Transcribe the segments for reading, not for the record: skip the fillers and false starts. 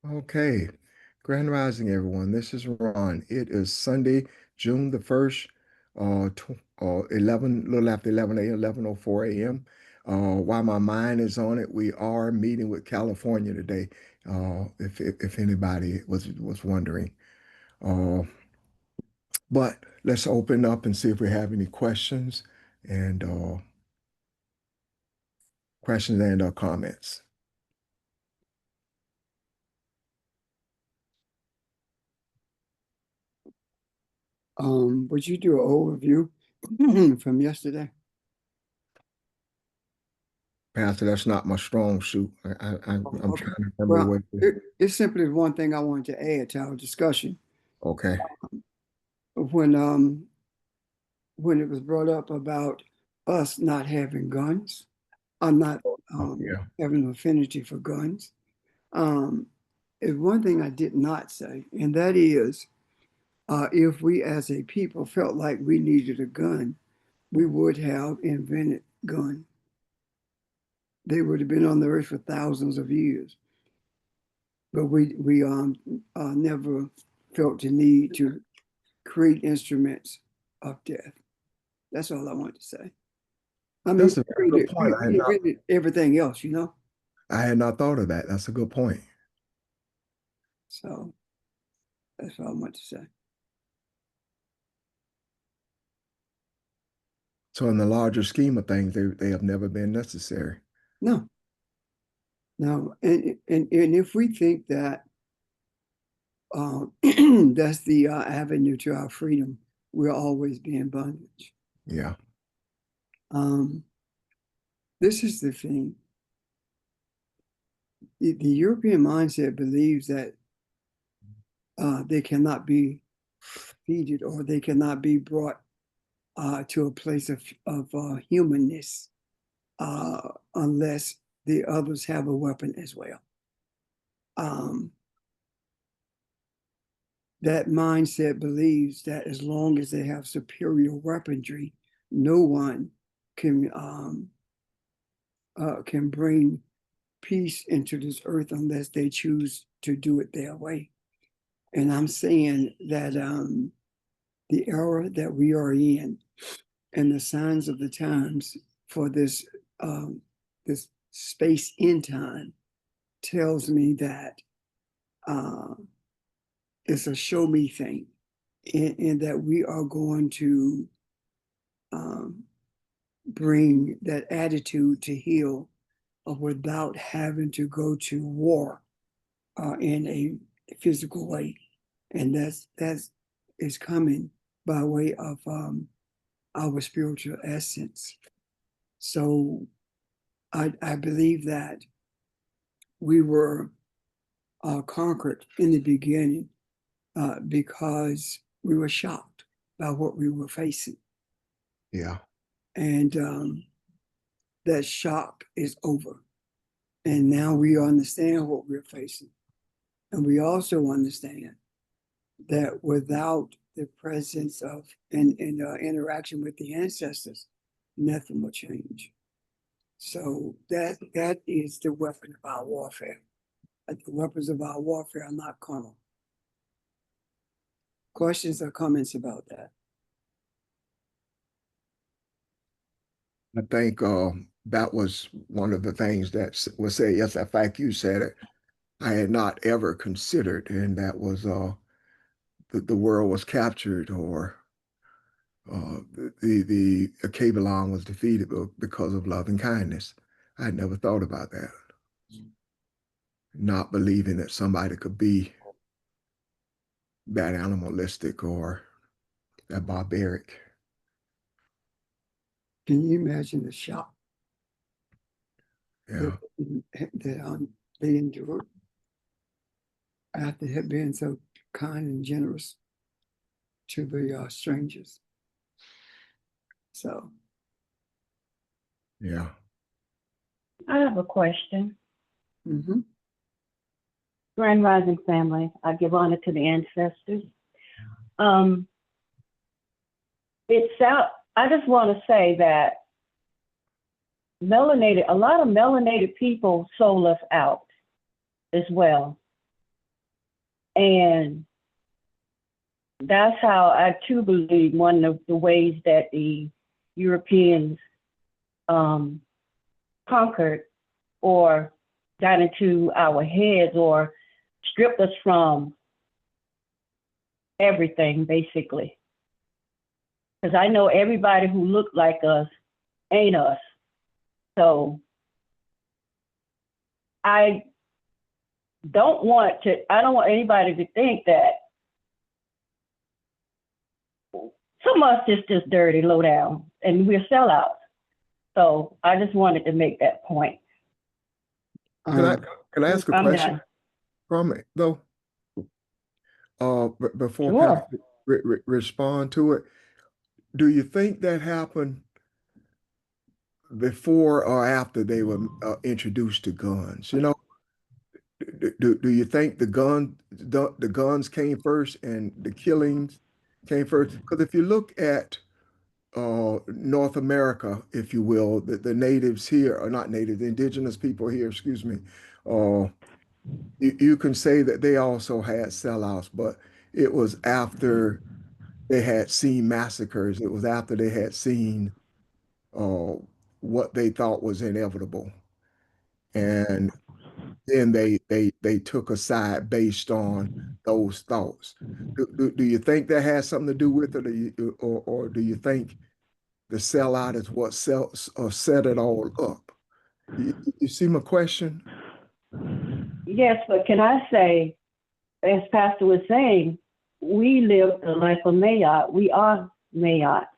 Okay. Grand Rising, everyone. This is Ron. It is Sunday, June the 1st, 11, little after 11 a.m., 11:04 a.m. While my mind is on it, we are meeting with California today, if anybody was wondering. Uh, but let's open up and see if we have any questions and comments. Would you do an overview from yesterday? Pastor, that's not my strong suit. Oh, I'm okay. trying to remember Well, what. it's simply one thing I wanted to add to our discussion. Okay. When when it was brought up about us not having guns, I'm not Oh, yeah. having an affinity for guns. Um, is one thing I did not say, and that is, if we as a people felt like we needed a gun, we would have invented gun. They would have been on the earth for thousands of years. But we never felt the need to create instruments of death. That's all I want to say. I mean, That's a very good point. we invented everything else, you know. I had not thought of that. That's a good point. So that's all I want to say. So in the larger scheme of things, they have never been necessary. No, no, and if we think that that's the avenue to our freedom, we'll always be in bondage. Yeah. Um, this is the thing. The European mindset believes that they cannot be defeated or they cannot be brought to a place of humanness unless the others have a weapon as well. Um, that mindset believes that as long as they have superior weaponry, no one can bring peace into this earth unless they choose to do it their way. And I'm saying that the era that we are in and the signs of the times for this space in time tells me that uh, it's a show me thing, and that we are going to um, bring that attitude to heal without having to go to war in a physical way, and that's is coming by way of our spiritual essence. So I believe that we were conquered in the beginning because we were shocked by what we were facing. Yeah. And that shock is over. And now we understand what we're facing. And we also understand that without the presence of and interaction with the ancestors, nothing will change. So that is the weapon of our warfare. The weapons of our warfare are not carnal. Questions or comments about that? I think that was one of the things that was said. Yes, in fact, you said it. I had not ever considered, and that was the world was captured, or the Kabbalah was defeated because of love and kindness. I had never thought about that. Not believing that somebody could be that animalistic or that barbaric. Can you imagine the shock that, Yeah. that they endured after had been so kind and generous to the strangers? So, Yeah. I have a question. mhm. Grand Rising family, I give honor to the ancestors. Um, it's out. I just want to say that a lot of melanated people sold us out as well. And that's how I too believe one of the ways that the Europeans conquered or got into our heads or stripped us from everything, basically. Because I know everybody who looked like us ain't us. So I don't want anybody to think that some of us is just dirty, low down, and we're sellouts. So I just wanted to make that point. Can I ask a I'm question done. from it though? Before Sure. Pastor respond to it, do you think that happened before or after they were introduced to guns? You know, do you think the guns came first and the killings came first? Because if you look at North America, if you will, the natives here, or not natives, the indigenous people here, excuse me, uh, you can say that they also had sellouts, but it was after they had seen massacres. It was after they had seen uh, what they thought was inevitable, and then they took a side based on those thoughts. Do you think that has something to do with it, or do you think the sellout is what set it all up? You see my question? Yes, but can I say, as Pastor was saying, we live the life of Mayat. We are Mayat.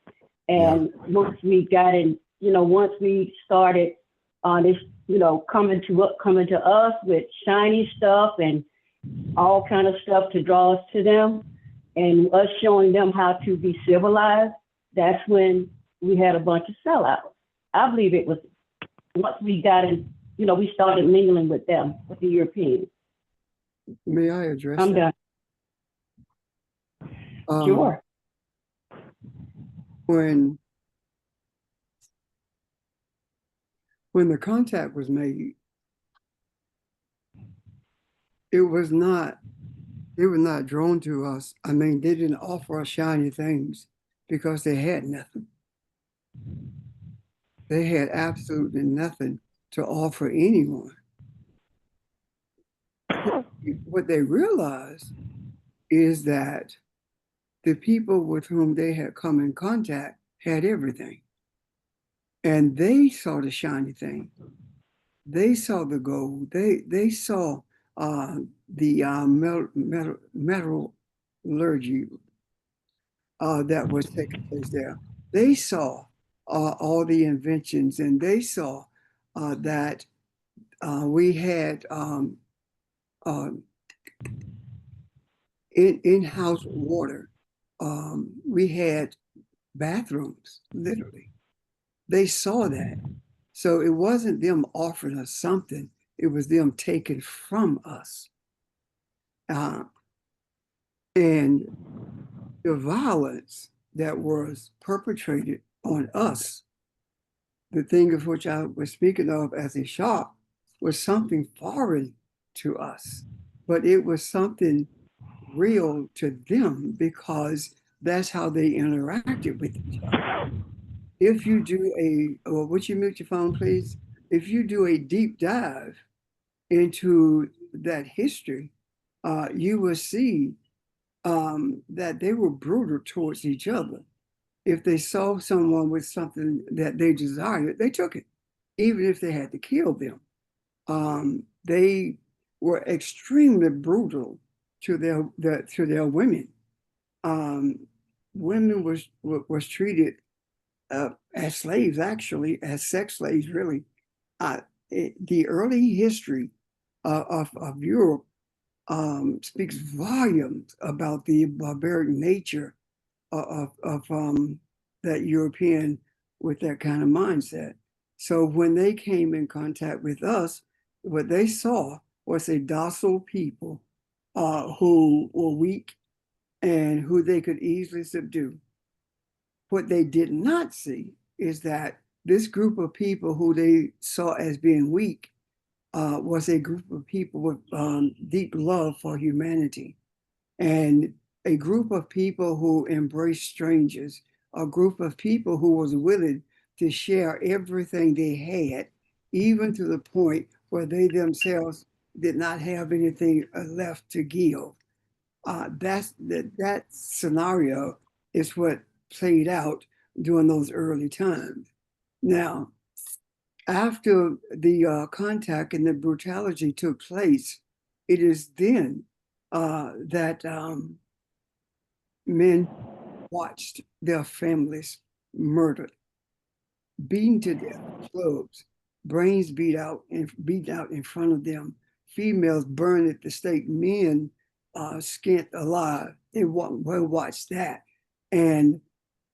And once we got in, once we started on this, coming to us with shiny stuff and all kind of stuff to draw us to them, and us showing them how to be civilized, that's when we had a bunch of sellouts. I believe it was once we got in, we started mingling with them, with the Europeans. May I address I'm that? done. Sure. When the contact was made, they were not drawn to us. I mean, they didn't offer us shiny things because they had nothing. They had absolutely nothing to offer anyone. What they realized is that the people with whom they had come in contact had everything. And they saw the shiny thing. They saw the gold. They saw the metallurgy that was taking place there. They saw all the inventions, and they saw that we had in-house water. We had bathrooms, literally. They saw that. So it wasn't them offering us something, it was them taking from us. And the violence that was perpetrated on us, the thing of which I was speaking of as a shock, was something foreign to us, but it was something real to them because that's how they interacted with each other. If you do would you mute your phone, please? If you do a deep dive into that history, you will see that they were brutal towards each other. If they saw someone with something that they desired, they took it, even if they had to kill them. They were extremely brutal to their women. Women was treated as slaves, actually, as sex slaves, really. The early history of Europe speaks volumes about the barbaric nature of that European with that kind of mindset. So when they came in contact with us, what they saw was a docile people who were weak and who they could easily subdue. What they did not see is that this group of people who they saw as being weak was a group of people with deep love for humanity. and a group of people who embraced strangers, a group of people who was willing to share everything they had, even to the point where they themselves did not have anything left to give. That scenario is what played out during those early times. Now, after the contact and the brutality took place, it is then that men watched their families murdered, beaten to death, clubs, brains beat out in front of them, females burned at the stake, men skinned alive. They watched that, and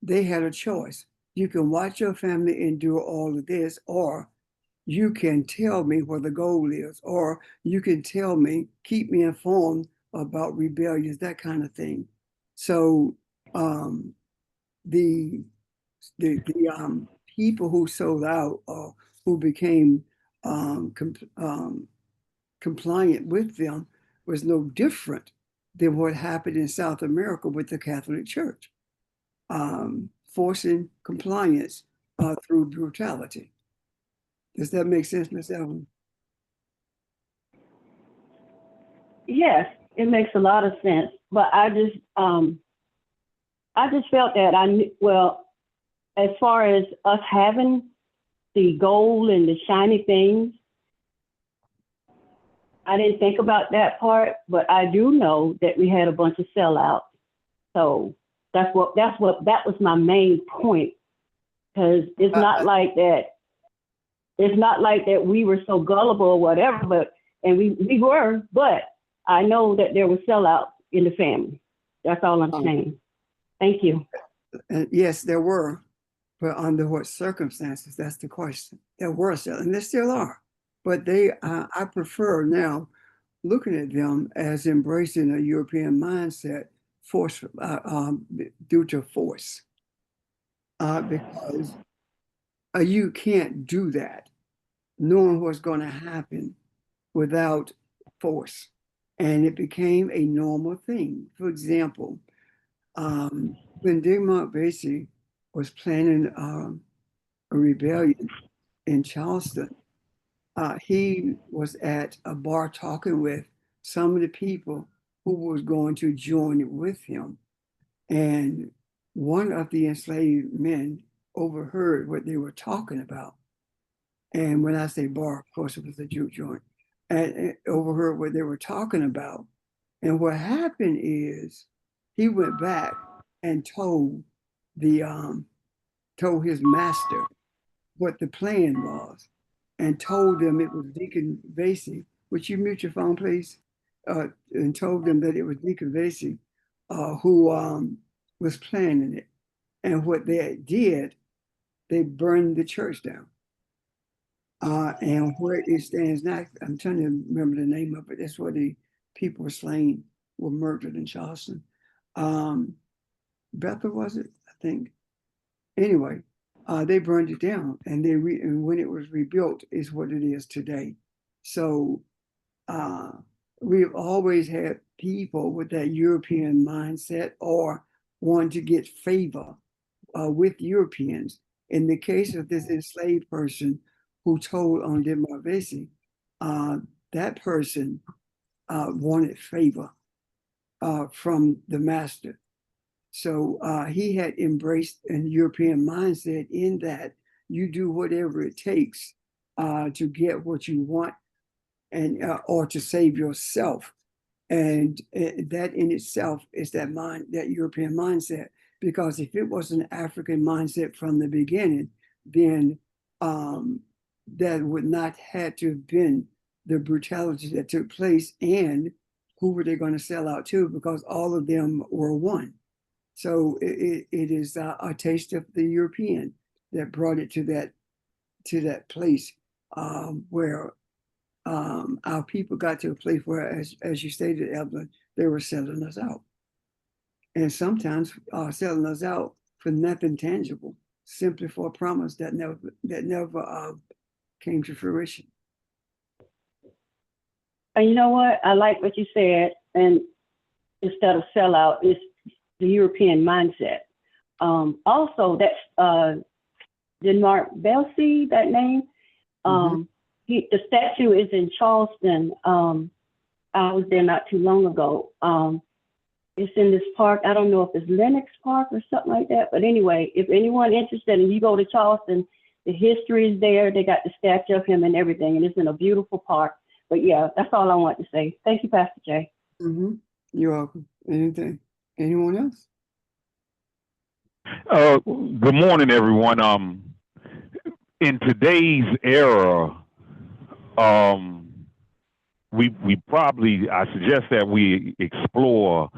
they had a choice. You can watch your family endure all of this, or you can tell me where the goal is, or you can tell me, keep me informed about rebellions, that kind of thing. So the people who sold out or who became compliant with them was no different than what happened in South America with the Catholic Church, forcing compliance through brutality. Does that make sense, Ms. Evelyn? Yes, it makes a lot of sense. But I just felt that well, as far as us having the gold and the shiny things, I didn't think about that part, but I do know that we had a bunch of sellouts. So that was my main point. Because it's not like that. It's not like that we were so gullible or whatever, and we were, but I know that there were sellouts in the family. That's all I'm saying. Thank you. Yes, there were, but under what circumstances? That's the question. There were sellouts, and there still are, but I prefer now looking at them as embracing a European mindset, due to force, because you can't do that knowing what's going to happen without force. And it became a normal thing. For example, when Digmont Basie was planning a rebellion in Charleston, he was at a bar talking with some of the people who was going to join it with him. And one of the enslaved men overheard what they were talking about. And when I say bar, of course, it was a juke joint, and overheard what they were talking about. And what happened is he went back and told his master what the plan was, and told them it was Deacon Vasey. Would you mute your phone, please? And told them that it was Deacon Vasey who was planning it. And what they did, they burned the church down. And where it stands now, I'm trying to remember the name of it. That's where the people were slain, were murdered in Charleston. Bethel, was it? I think. Anyway, they burned it down, and and when it was rebuilt, is what it is today. So we've always had people with that European mindset or want to get favor with Europeans. In the case of this enslaved person who told on Digmont Basie, that person wanted favor from the master. So he had embraced a European mindset in that you do whatever it takes to get what you want, and or to save yourself. And that in itself is that European mindset. Because if it was an African mindset from the beginning, then that would not have to have been the brutality that took place. And who were they going to sell out to? Because all of them were one. So it is a taste of the European that brought it to that place where our people got to a place where, as you stated, Evelyn, they were selling us out. And sometimes selling us out for nothing tangible, simply for a promise that never came to fruition. And you know what? I like what you said. And instead of sellout. It's the European mindset. Also, that's Denmark Belsi, that name. The statue is in Charleston. I was there not too long ago. It's in this park. I don't know if it's Lenox Park or something like that. But anyway, if anyone interested and you go to Charleston, the history is there. They got the statue of him and everything, and it's in a beautiful park. But yeah, that's all I want to say. Thank you, Pastor Jay. You're welcome. Anything? Anyone else? Good morning, everyone. In today's era, I suggest that we explore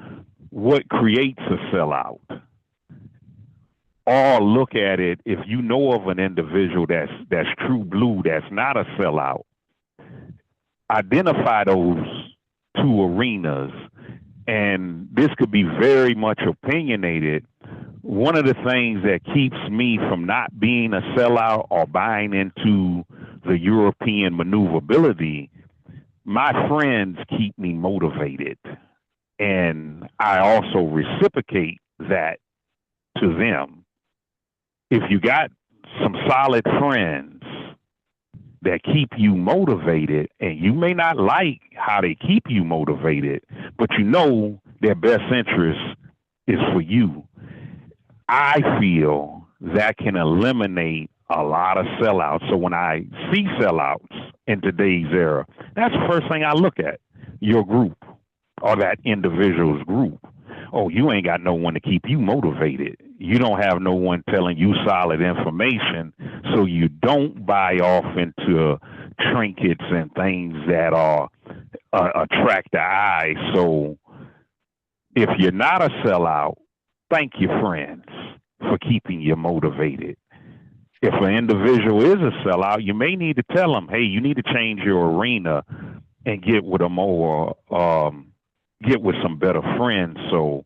what creates a sellout, or look at it. If you know of an individual that's true blue, that's not a sellout, identify those two arenas. And this could be very much opinionated. One of the things that keeps me from not being a sellout or buying into the European maneuverability, my friends keep me motivated. And I also reciprocate that to them. If you got some solid friends that keep you motivated, and you may not like how they keep you motivated, but you know their best interest is for you, I feel that can eliminate a lot of sellouts. So when I see sellouts in today's era, that's the first thing I look at, your group or that individual's group. Oh, you ain't got no one to keep you motivated. You don't have no one telling you solid information, so you don't buy off into trinkets and things that are attract the eye. So if you're not a sellout, thank your friends for keeping you motivated. If an individual is a sellout, you may need to tell them, hey, you need to change your arena and get with a more, get with some better friends. So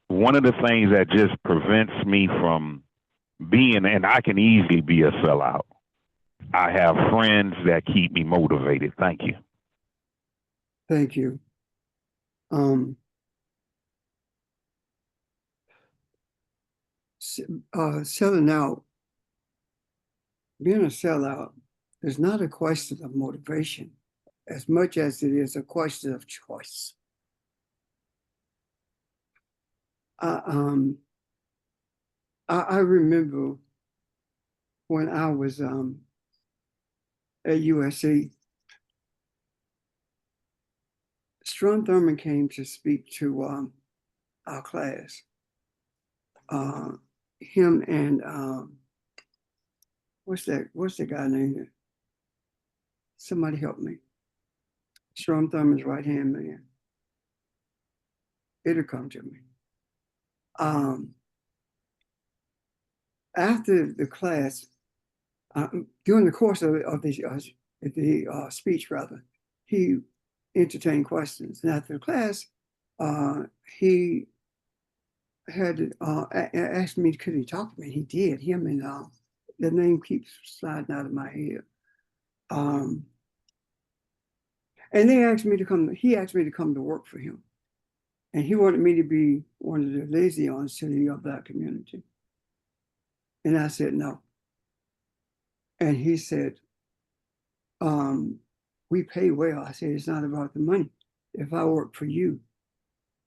one of the things that just prevents me from being, and I can easily be a sellout, I have friends that keep me motivated. Thank you. Thank you. Selling out, being a sellout is not a question of motivation as much as it is a question of choice. I remember when I was at USC, Strom Thurmond came to speak to our class. Him and what's the guy named? Somebody help me. Strom Thurmond's right hand man. It'll come to me. After the class, during the course of the speech, rather, he entertained questions. And after the class, he had asked me, could he talk to me? He did. Him and the name keeps sliding out of my head. And they asked me to come. He asked me to come to work for him, and he wanted me to be one of the liaisons to the Black community. And I said no. And he said, "We pay well." I said, "It's not about the money. If I work for you,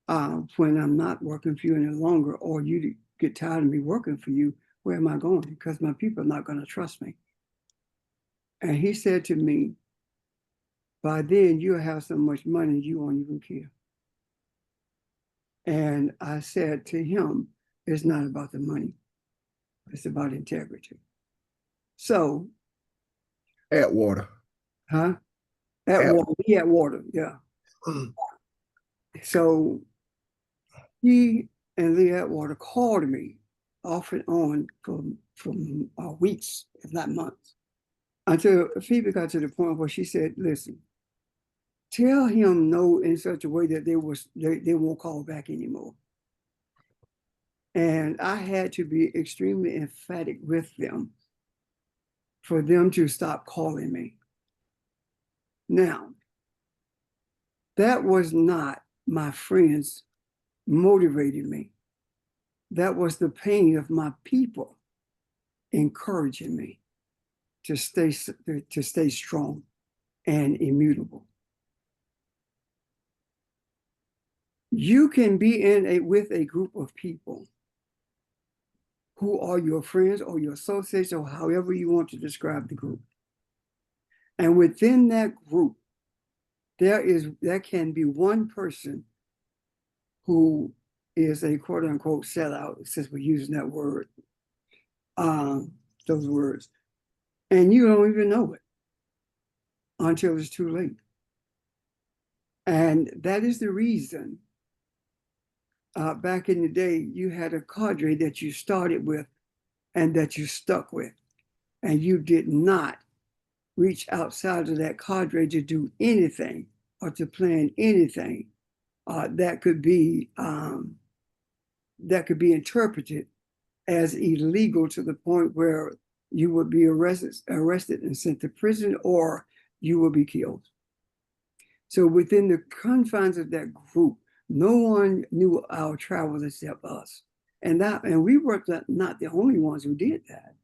when I'm not working for you any longer, or you get tired of me working for you, where am I going? Because my people are not going to trust me." And he said to me, "By then you'll have so much money you won't even care." And I said to him, "It's not about the money. It's about integrity." So, Atwater. huh? Atwater, yeah. So he and Lee Atwater called me off and on for weeks, if not months, until Phoebe got to the point where she said, "Listen, tell him no in such a way that they won't call back anymore." And I had to be extremely emphatic with them for them to stop calling me. Now, that was not my friends motivated me. That was the pain of my people encouraging me to stay strong and immutable. You can be with a group of people who are your friends or your associates or however you want to describe the group. And within that group, there can be one person who is a quote unquote sellout, since we're using that word, those words, and you don't even know it until it's too late. And that is the reason back in the day, you had a cadre that you started with and that you stuck with, and you did not reach outside of that cadre to do anything or to plan anything that could be interpreted as illegal to the point where you would be arrested and sent to prison, or you will be killed. So within the confines of that group, no one knew our travels except us. And we were not the only ones who did that.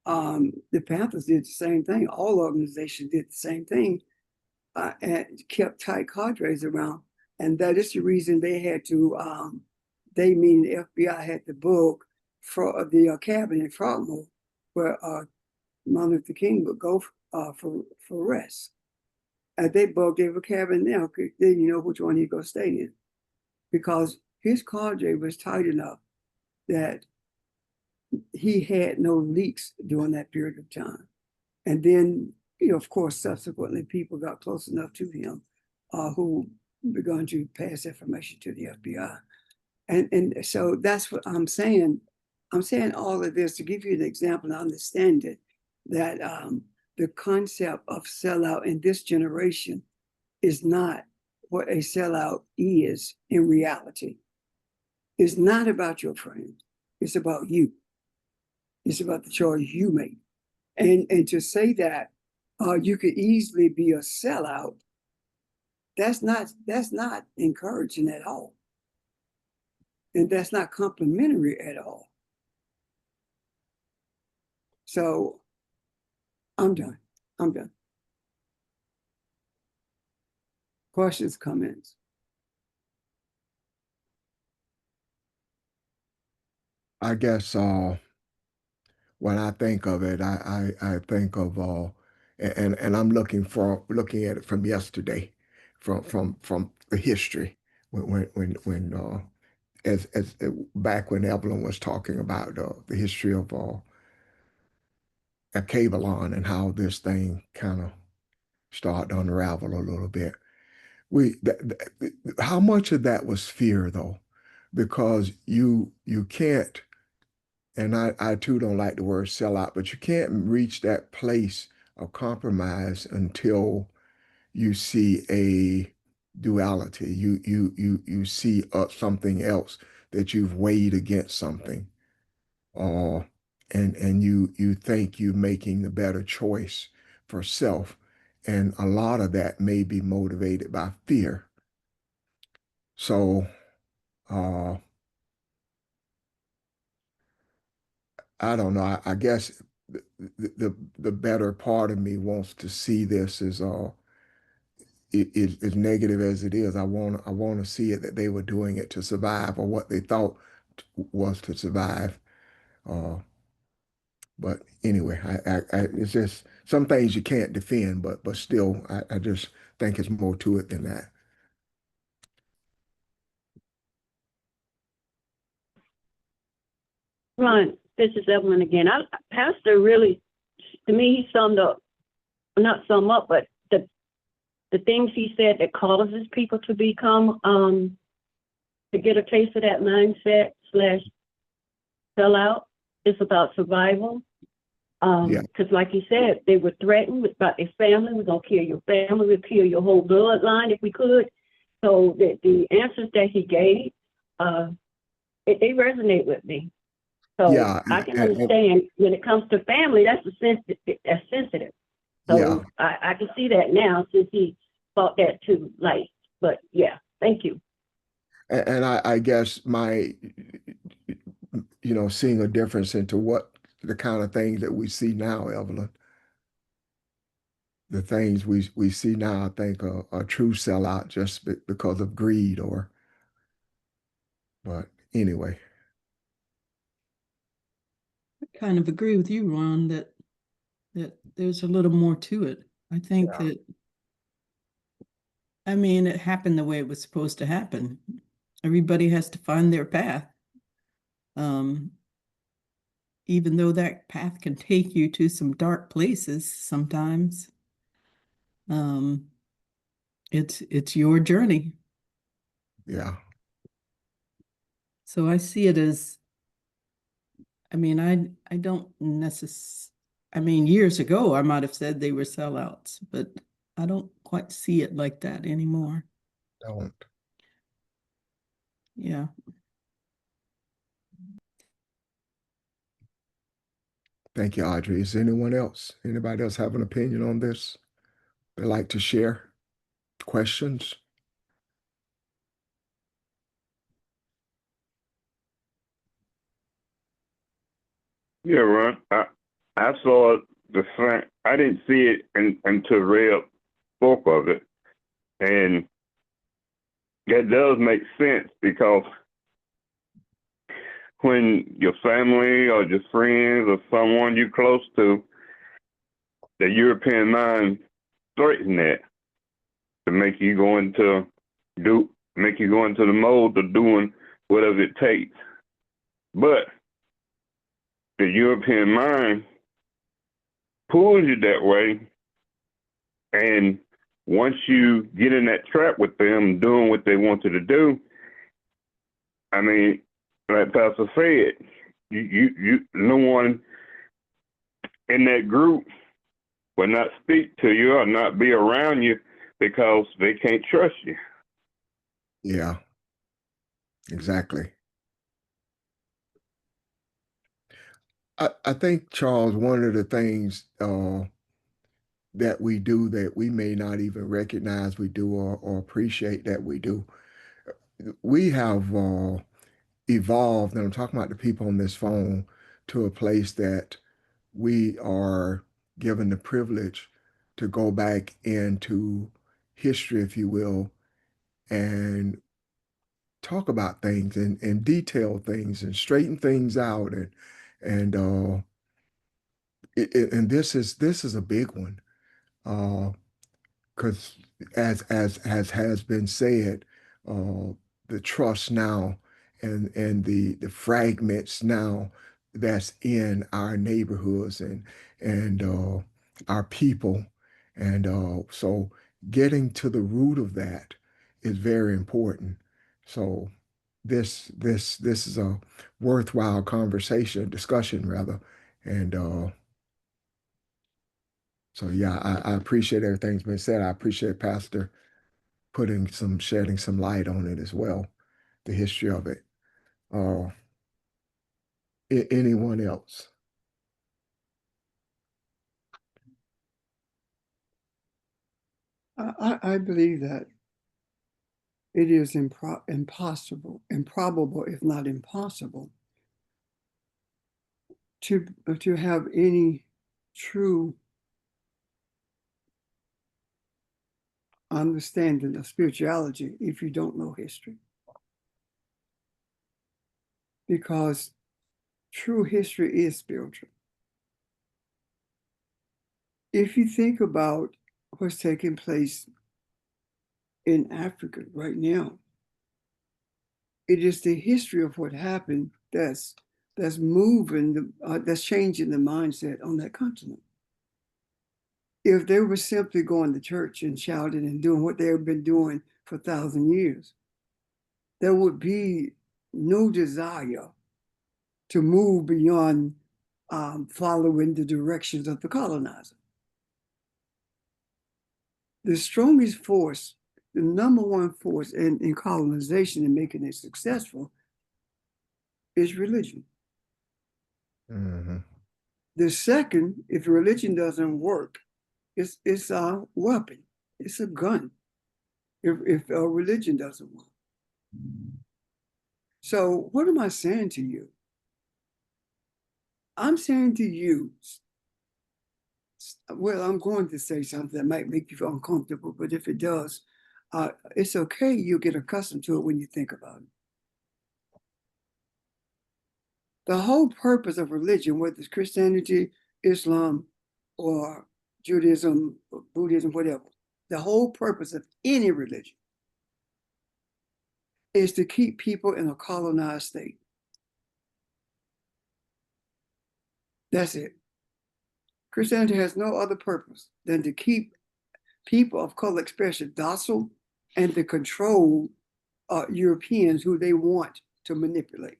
The Panthers did the same thing. All organizations did the same thing, and kept tight cadres around. And that is the reason they had to, they meaning the FBI had to book for the cabin in Frogmore where Martin Luther King would go for rest. And they bugged every cabin now, then you know which one he'd go stay in. Because his cadre was tight enough that he had no leaks during that period of time. And then, of course, subsequently, people got close enough to him who began to pass information to the FBI. And so that's what I'm saying. I'm saying all of this to give you an example and understand it, that the concept of sellout in this generation is not what a sellout is in reality. It's not about your friend. It's about you. It's about the choice you make. And to say that you could easily be a sellout, that's not encouraging at all. And that's not complimentary at all. So I'm done. Questions, comments? I guess when I think of it, I think of and I'm looking at it from yesterday, from the history when as back when Evelyn was talking about the history of Kavalon and how this thing kind of started to unravel a little bit. How much of that was fear though? Because you can't, and I too don't like the word sellout, but you can't reach that place of compromise until you see a duality. You see something else that you've weighed against something, and you think you're making the better choice for self, and a lot of that may be motivated by fear. So I don't know. I guess the better part of me wants to see this as negative as it is. I want to see it that they were doing it to survive, or what they thought was to survive. But anyway, it's just some things you can't defend, but still, I just think it's more to it than that. Ron, this is Evelyn again. Pastor really, to me, he summed up, not sum up, but the things he said that causes people to become, to get a taste of that mindset / sellout. It's about survival. Because like he said, they were threatened about their family. We're going to kill your family. We'll kill your whole bloodline if we could. So the answers that he gave, they resonate with me. So Yeah, I can understand when it comes to family, that's sensitive. So yeah. I can see that now since he brought that to light. But yeah, thank you. And I guess my, seeing a difference into what the kind of things that we see now, Evelyn, the things we see now, I think are true sellout just because of greed but anyway, I kind of agree with you, Ron, that there's a little more to it. I think yeah, that, I mean, it happened the way it was supposed to happen. Everybody has to find their path. Um, Even though that path can take you to some dark places sometimes, um, it's your journey. yeah, So I see it as, I mean, I don't I mean, years ago I might have said they were sellouts, but I don't quite see it like that anymore. don't. Yeah. Thank you, Audrey. Is anyone else? Anybody else have an opinion on this? They'd like to share questions? Yeah, Ron. I saw the same. I didn't see it until Reb spoke of it, and that does make sense because when your family or your friends or someone you're close to, the European mind threaten that to make you go into the mode of doing whatever it takes. But the European mind pulls you that way, and once you get in that trap with them doing what they want you to do, I mean, like Pastor said, no one in that group will not speak to you or not be around you because they can't trust you. Yeah, exactly. I think, Charles, one of the things that we do that we may not even recognize we do or appreciate that we do, we have evolved, and I'm talking about the people on this phone, to a place that we are given the privilege to go back into history, if you will, and talk about things and detail things and straighten things out and and this is a big one because as has been said, uh, the trust now and the fragments now that's in our neighborhoods and our people, and so getting to the root of that is very important. So this is a worthwhile discussion rather, and so yeah, I appreciate everything's been said. I appreciate Pastor shedding some light on it as well, the history of it. Uh, anyone else? I believe that it is improbable, if not impossible, to have any true understanding of spirituality if you don't know history. Because true history is spiritual. If you think about what's taking place in Africa right now, it is the history of what happened that's moving, that's changing the mindset on that continent. If they were simply going to church and shouting and doing what they've been doing for 1,000 years, there would be no desire to move beyond following the directions of the colonizer. The strongest force, the number one force in colonization and making it successful is religion. Mm-hmm. The second, if religion doesn't work, it's a weapon. It's a gun. If religion doesn't work, So what am I saying to you? I'm saying to you, well, I'm going to say something that might make you feel uncomfortable, but if it does, it's okay. You'll get accustomed to it when you think about it. The whole purpose of religion, whether it's Christianity, Islam, or Judaism, Buddhism, whatever, the whole purpose of any religion is to keep people in a colonized state. That's it. Christianity has no other purpose than to keep people of color expression docile and to control Europeans who they want to manipulate.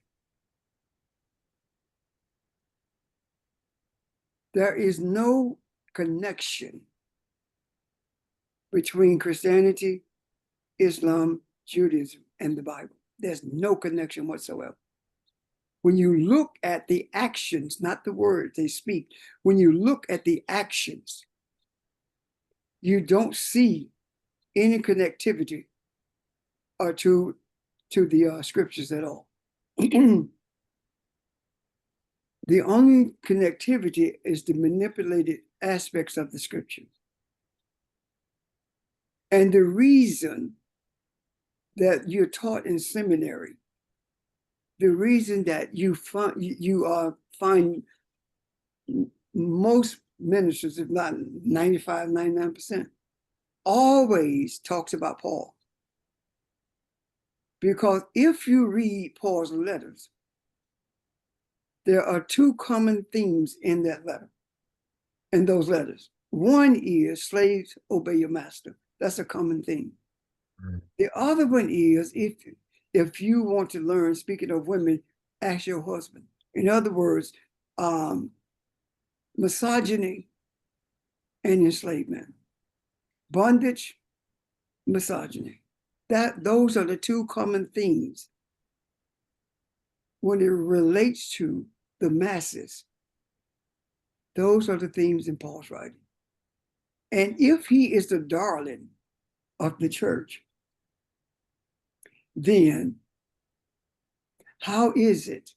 There is no connection between Christianity, Islam, Judaism, and the Bible. There's no connection whatsoever. When you look at the actions, not the words they speak, when you look at the actions, you don't see any connectivity to the scriptures at all. The only connectivity is the manipulated aspects of the scriptures. And the reason that you're taught in seminary, the reason that you find most ministers, if not 95, 99%, always talks about Paul. Because if you read Paul's letters, there are two common themes in that letter, in those letters. One is slaves, obey your master. That's a common theme. The other one is if you want to learn, speaking of women, ask your husband. In other words, misogyny and enslavement, bondage, misogyny. Those are the two common themes when it relates to the masses. Those are the themes in Paul's writing. And if he is the darling of the church, then how is it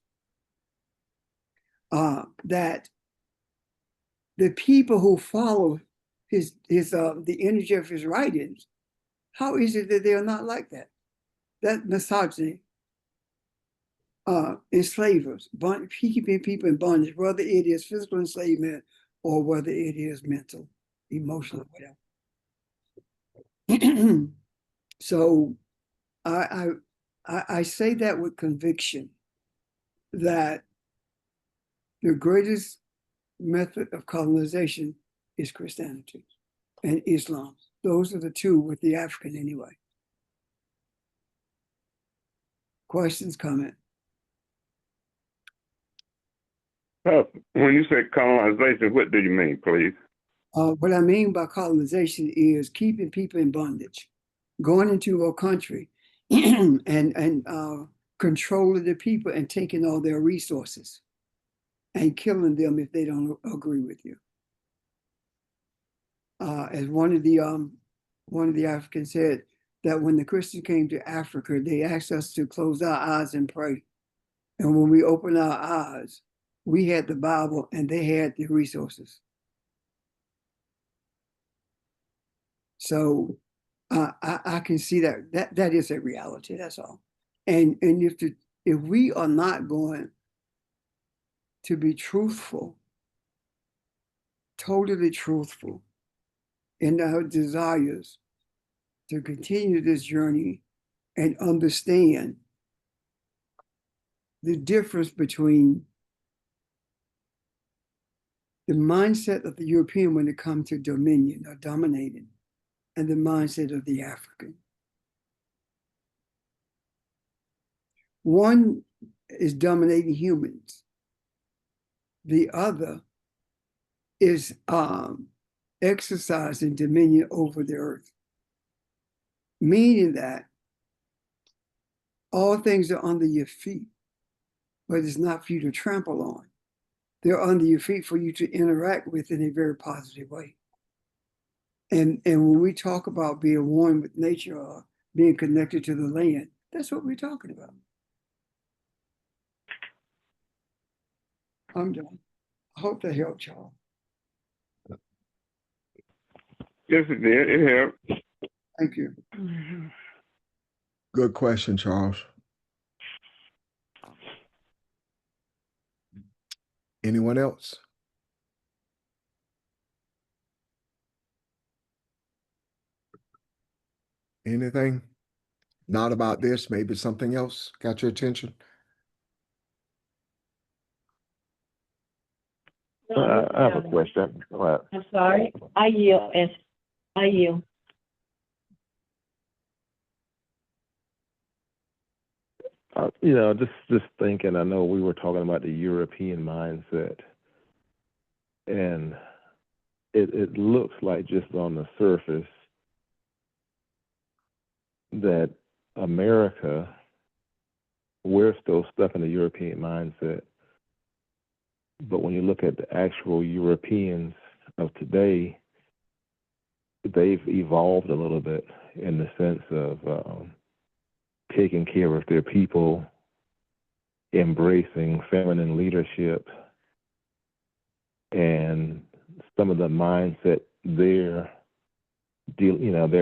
that the people who follow the energy of his writings, how is it that they are not like that? That misogyny, enslavers, keeping people in bondage, whether it is physical enslavement or whether it is mental, emotional, whatever. So I say that with conviction that the greatest method of colonization is Christianity and Islam. Those are the two with the African anyway. Questions, comment? When you say colonization, what do you mean, please? What I mean by colonization is keeping people in bondage, going into a country and controlling the people and taking all their resources and killing them if they don't agree with you. As one of the Africans said, that when the Christians came to Africa, they asked us to close our eyes and pray. And when we opened our eyes, we had the Bible and they had the resources. So I can see that is a reality. That's all. And if we are not going to be truthful, totally truthful in our desires to continue this journey and understand the difference between the mindset of the European when it comes to dominion or dominating and the mindset of the African. One is dominating humans. The other is exercising dominion over the earth. Meaning that all things are under your feet, but it's not for you to trample on. They're under your feet for you to interact with in a very positive way. And when we talk about being one with nature or being connected to the land, That's what we're talking about. I'm done. I hope that helped y'all. Yes, it did. It helped. Thank you. Good question, Charles. Anyone else? Anything? Not about this, maybe something else got your attention? I have a question. Well, I'm sorry. I yield. I yield. just thinking, I know we were talking about the European mindset, and it looks like just on the surface that America, we're still stuck in the European mindset. But when you look at the actual Europeans of today, they've evolved a little bit in the sense of taking care of their people, embracing feminine leadership, and some of the mindset they're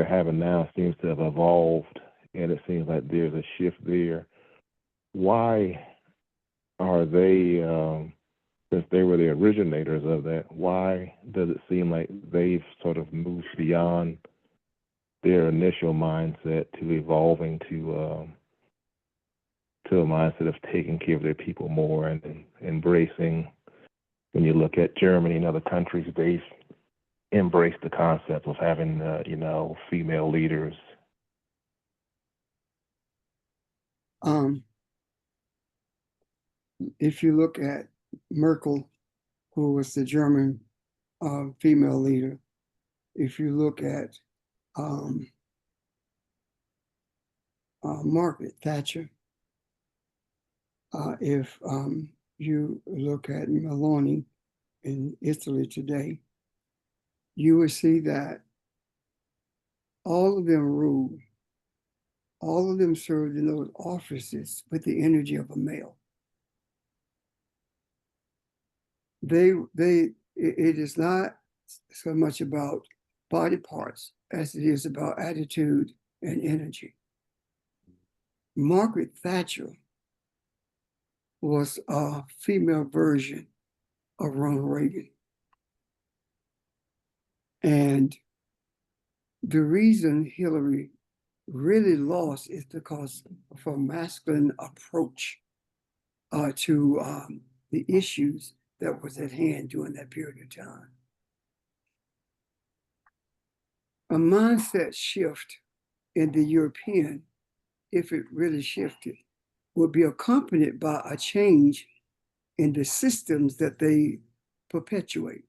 having now seems to have evolved, and it seems like there's a shift there. Why are they, since they were the originators of that, why does it seem like they've sort of moved beyond their initial mindset to evolving to a mindset of taking care of their people more and embracing? When you look at Germany and other countries, they've embraced the concept of having, female leaders. If you look at Merkel, who was the German female leader, if you look at Margaret Thatcher, if you look at Meloni in Italy today, you will see that all of them ruled, all of them served in those offices with the energy of a male. It is not so much about body parts as it is about attitude and energy. Margaret Thatcher was a female version of Ronald Reagan. And the reason Hillary really lost is because of a masculine approach to the issues that was at hand during that period of time. A mindset shift in the European, if it really shifted, would be accompanied by a change in the systems that they perpetuate.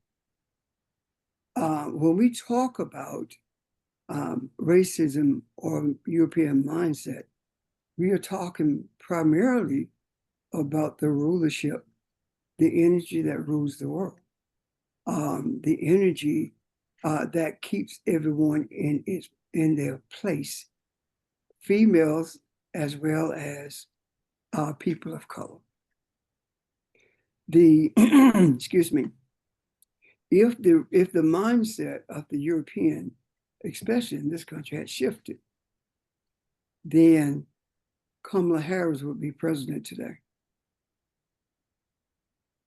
When we talk about racism or European mindset, we are talking primarily about the rulership, the energy that rules the world, the energy that keeps everyone in their place, females as well as people of color. Excuse me, if the mindset of the European, especially in this country, had shifted, then Kamala Harris would be president today.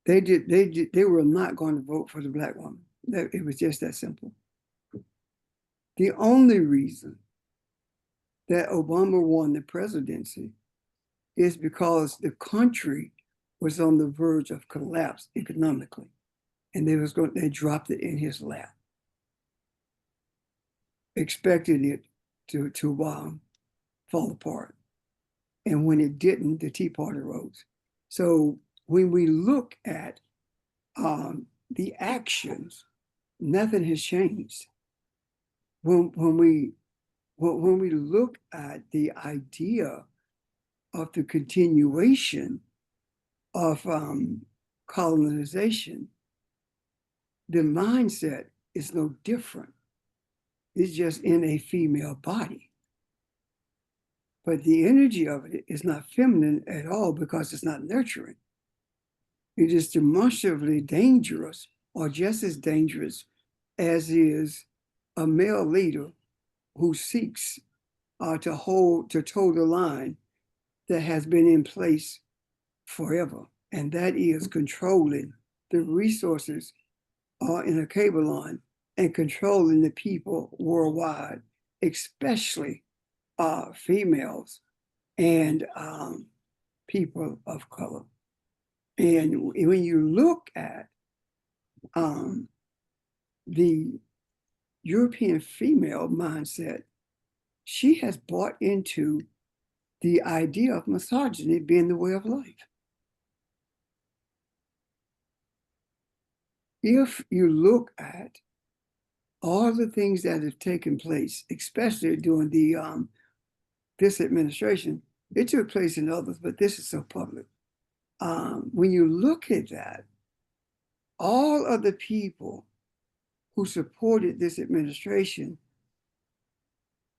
They were not going to vote for the Black woman. It was just that simple. The only reason that Obama won the presidency is because the country was on the verge of collapse economically, and they dropped it in his lap, expecting it to fall apart. And when it didn't, the Tea Party rose. So when we look at the actions, nothing has changed. When we look at the idea of the continuation of colonization, the mindset is no different. It's just in a female body. but the energy of it is not feminine at all because it's not nurturing. It is demonstrably dangerous, or just as dangerous as is a male leader who seeks to toe the line that has been in place forever, and that is controlling the resources in a cable line and controlling the people worldwide, especially females and people of color. And when you look at the European female mindset, she has bought into the idea of misogyny being the way of life. If you look at all the things that have taken place, especially during this administration, it took place in others, but this is so public. When you look at that, all of the people who supported this administration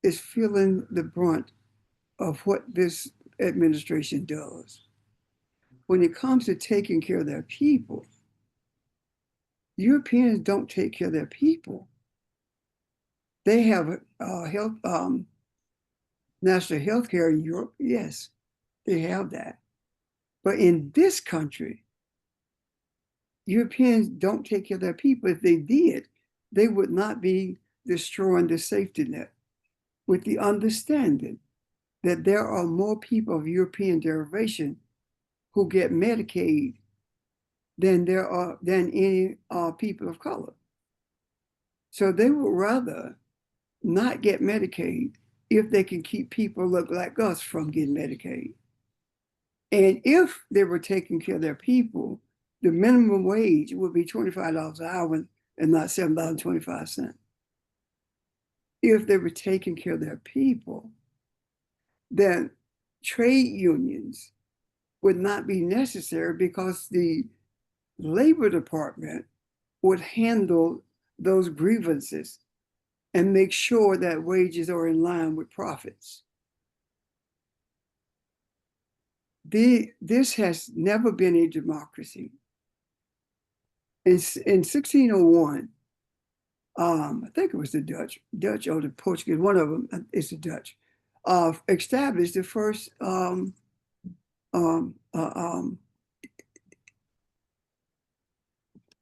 is feeling the brunt of what this administration does. When it comes to taking care of their people, Europeans don't take care of their people. They have national health care in Europe. Yes, they have that. But in this country, Europeans don't take care of their people. If they did, they would not be destroying the safety net, with the understanding that there are more people of European derivation who get Medicaid than any people of color. So they would rather not get Medicaid if they can keep people look like us from getting Medicaid. And if they were taking care of their people, the minimum wage would be $25 an hour and not $7.25. If they were taking care of their people, then trade unions would not be necessary because the Labor Department would handle those grievances and make sure that wages are in line with profits. This has never been a democracy. In 1601, I think it was the Dutch or the Portuguese, one of them is the Dutch, established the first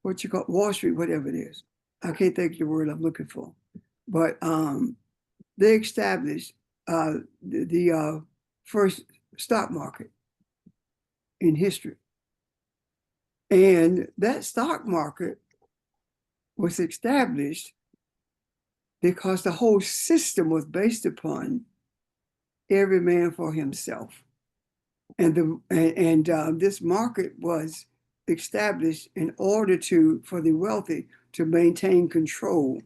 what you call Wall Street, whatever it is. I can't think of the word I'm looking for. But they established the first stock market in history. And that stock market was established because the whole system was based upon every man for himself. And this market was established in order for the wealthy to maintain control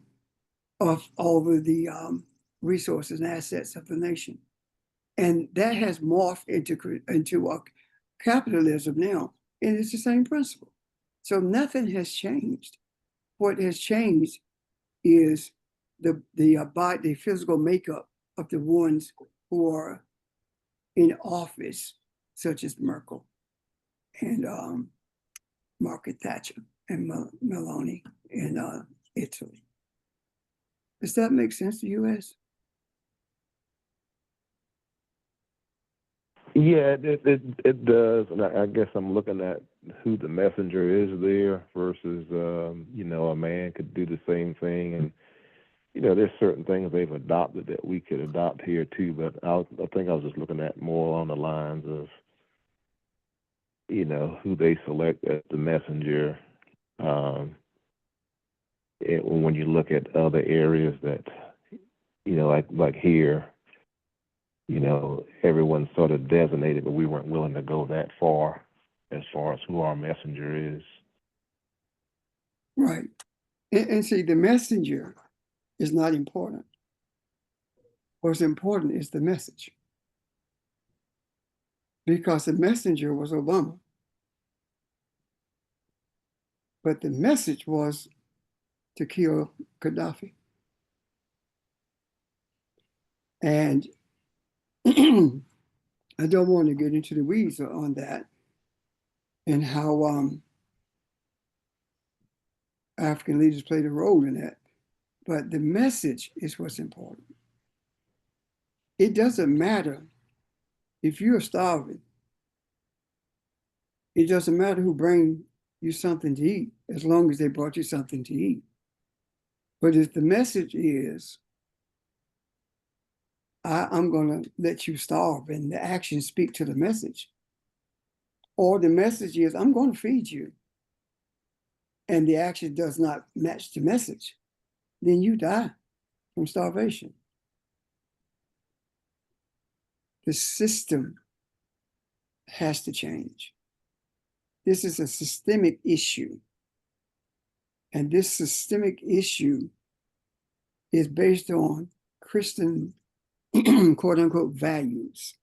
of all of the resources and assets of the nation. And that has morphed into capitalism now, and it's the same principle. So nothing has changed. What has changed is the physical makeup of the ones who are in office, such as Merkel and Margaret Thatcher and Meloni in Italy. Does that make sense to you, S? Yeah, it does, and I guess I'm looking at who the messenger is there versus, a man could do the same thing, and there's certain things they've adopted that we could adopt here too. But I think I was just looking at more on the lines of, who they select as the messenger. When you look at other areas that, like here. Everyone's sort of designated, but we weren't willing to go that far as who our messenger is. Right. And see, the messenger is not important. What's important is the message. Because the messenger was Obama. But the message was to kill Gaddafi. And I don't want to get into the weeds on that and how African leaders played a role in that. But the message is what's important. It doesn't matter if you're starving. It doesn't matter who brings you something to eat, as long as they brought you something to eat. But if the message is, I'm going to let you starve, and the actions speak to the message, or the message is, I'm going to feed you, and the action does not match the message, then you die from starvation. The system has to change. This is a systemic issue. And this systemic issue is based on Christian, quote unquote, values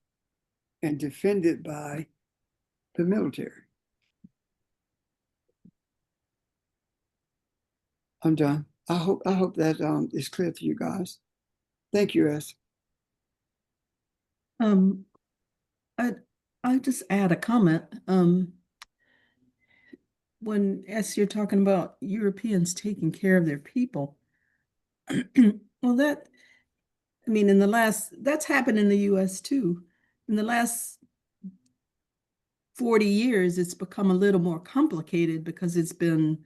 and defended by the military. I'm done. I hope that is clear to you guys. Thank you, S. I just add a comment. When as you're talking about Europeans taking care of their people, well, that's happened in the US too. In the last 40 years, it's become a little more complicated because it's been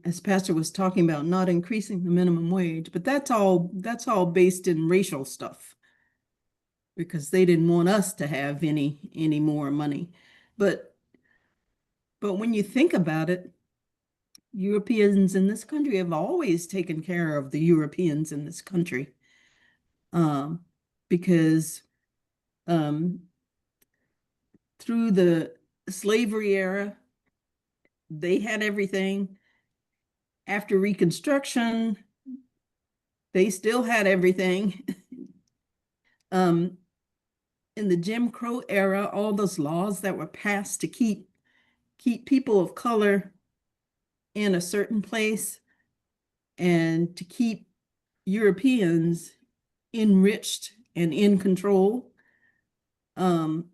as Pastor was talking about, not increasing the minimum wage, but that's all based in racial stuff because they didn't want us to have any more money. But when you think about it, Europeans in this country have always taken care of the Europeans in this country, because through the slavery era, they had everything. After Reconstruction, they still had everything. In the Jim Crow era, all those laws that were passed to keep people of color in a certain place and to keep Europeans enriched and in control. Even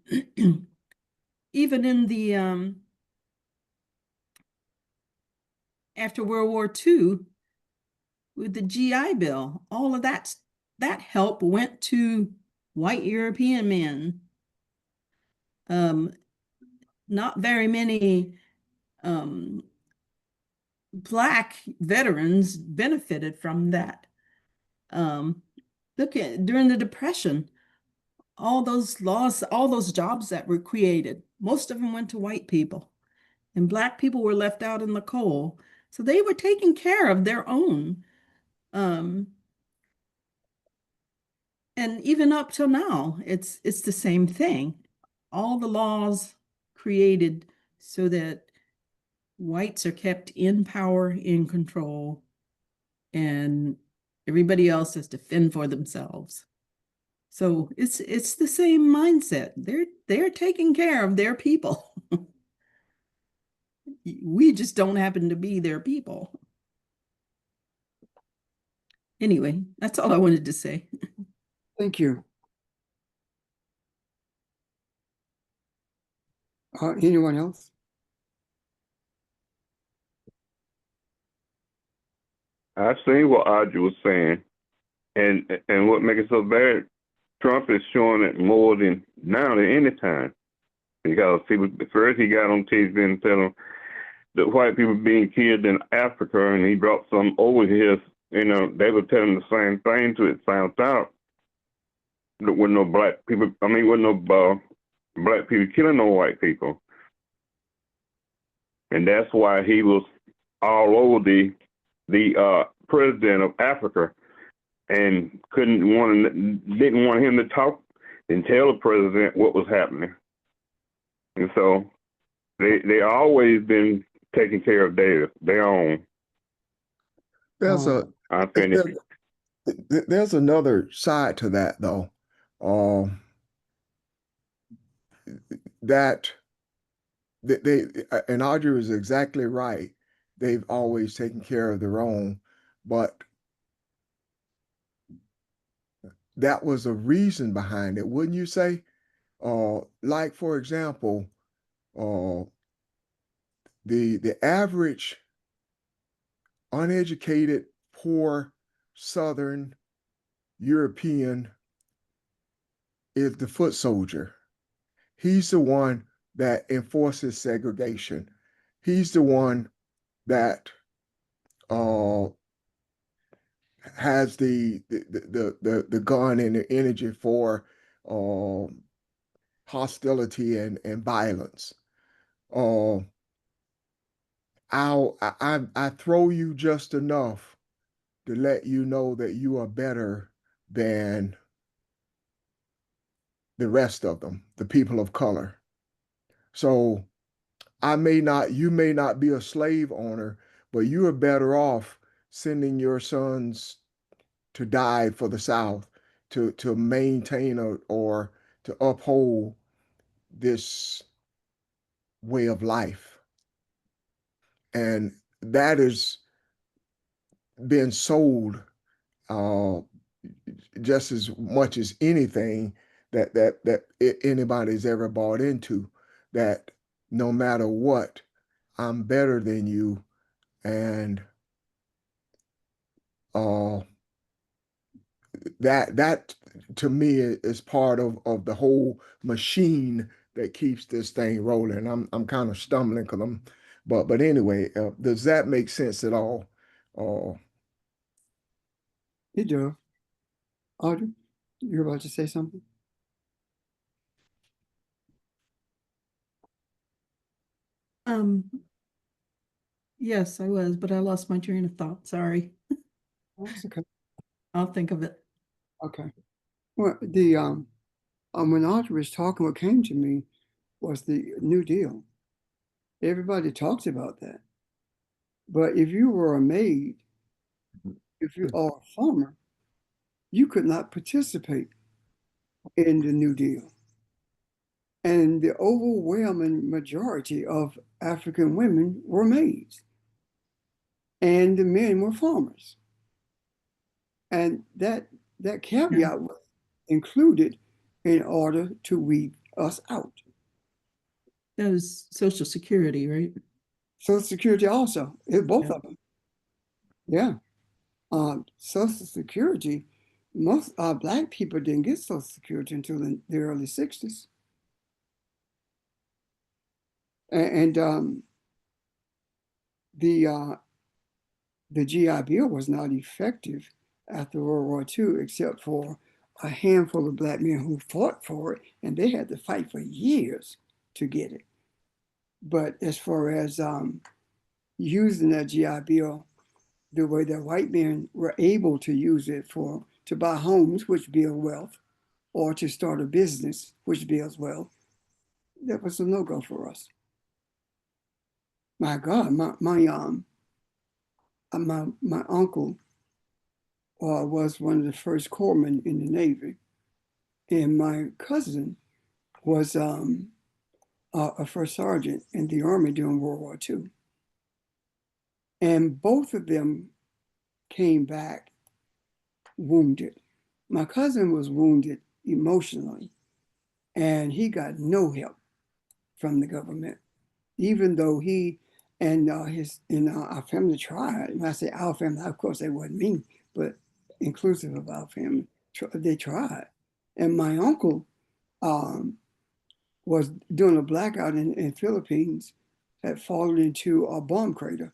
in the after World War II, with the GI Bill, all of that help went to white European men. Not very many Black veterans benefited from that. Look at during the Depression, all those laws, all those jobs that were created, most of them went to white people, and Black people were left out in the cold. So they were taking care of their own. And even up till now, it's the same thing. All the laws created so that whites are kept in power, in control, and everybody else has to fend for themselves. So it's the same mindset. They're taking care of their people. We just don't happen to be their people. Anyway, that's all I wanted to say. Thank you. Anyone else? I seen what Audrey was saying, and what makes it so bad, Trump is showing it more than now than any time. Because first he got on TV and told them that white people being killed in Africa, and he brought some over here. You know, they were telling the same thing to it. Found out that with no black people, with no black people killing no white people, and that's why he was all over the president of Africa, and didn't want him to talk and tell the president what was happening. And so they always been taking care of their own. I'm finished. There's another side to that though. That they and Audrey was exactly right. They've always taken care of their own, but that was a reason behind it, wouldn't you say? Like for example, uh, the average uneducated, poor Southern European is the foot soldier. He's the one that enforces segregation. He's the one that uh, has the gun and the energy for hostility and violence. Uh, I throw you just enough to let you know that you are better than the rest of them, the people of color. So you may not be a slave owner, but you are better off sending your sons to die for the South to maintain or to uphold this way of life. And that has been sold uh, just as much as anything that anybody's ever bought into, that no matter what, I'm better than you, and uh, that to me is part of the whole machine that keeps this thing rolling. I'm kind of stumbling because but anyway, does that make sense at all? Uh, It does. Audrey, you're about to say something? Um, yes, I was, but I lost my train of thought. Sorry. That's okay. I'll think of it. Okay. Well, when Audrey was talking, what came to me was the New Deal. Everybody talks about that. But if you were a maid, if you are a farmer, you could not participate in the New Deal. And the overwhelming majority of African women were maids, and the men were farmers. And that Yeah. caveat was included in order to weed us out. That was Social Security, right? Social Security also, both Yeah. of them. Yeah. Social Security, most Black people didn't get Social Security until the early 60s. And the GI Bill was not effective after World War II, except for a handful of Black men who fought for it, and they had to fight for years to get it. But as far as using that GI Bill the way that white men were able to use it to buy homes, which build wealth, or to start a business, which builds wealth, that was a no-go for us. My God, my uncle was one of the first corpsmen in the Navy, and my cousin was a first sergeant in the Army during World War II. And both of them came back wounded. My cousin was wounded emotionally, and he got no help from the government, even though he and our family tried. When I say our family, of course, they wasn't me, but inclusive of our family, they tried. And my uncle was doing a blackout in Philippines, had fallen into a bomb crater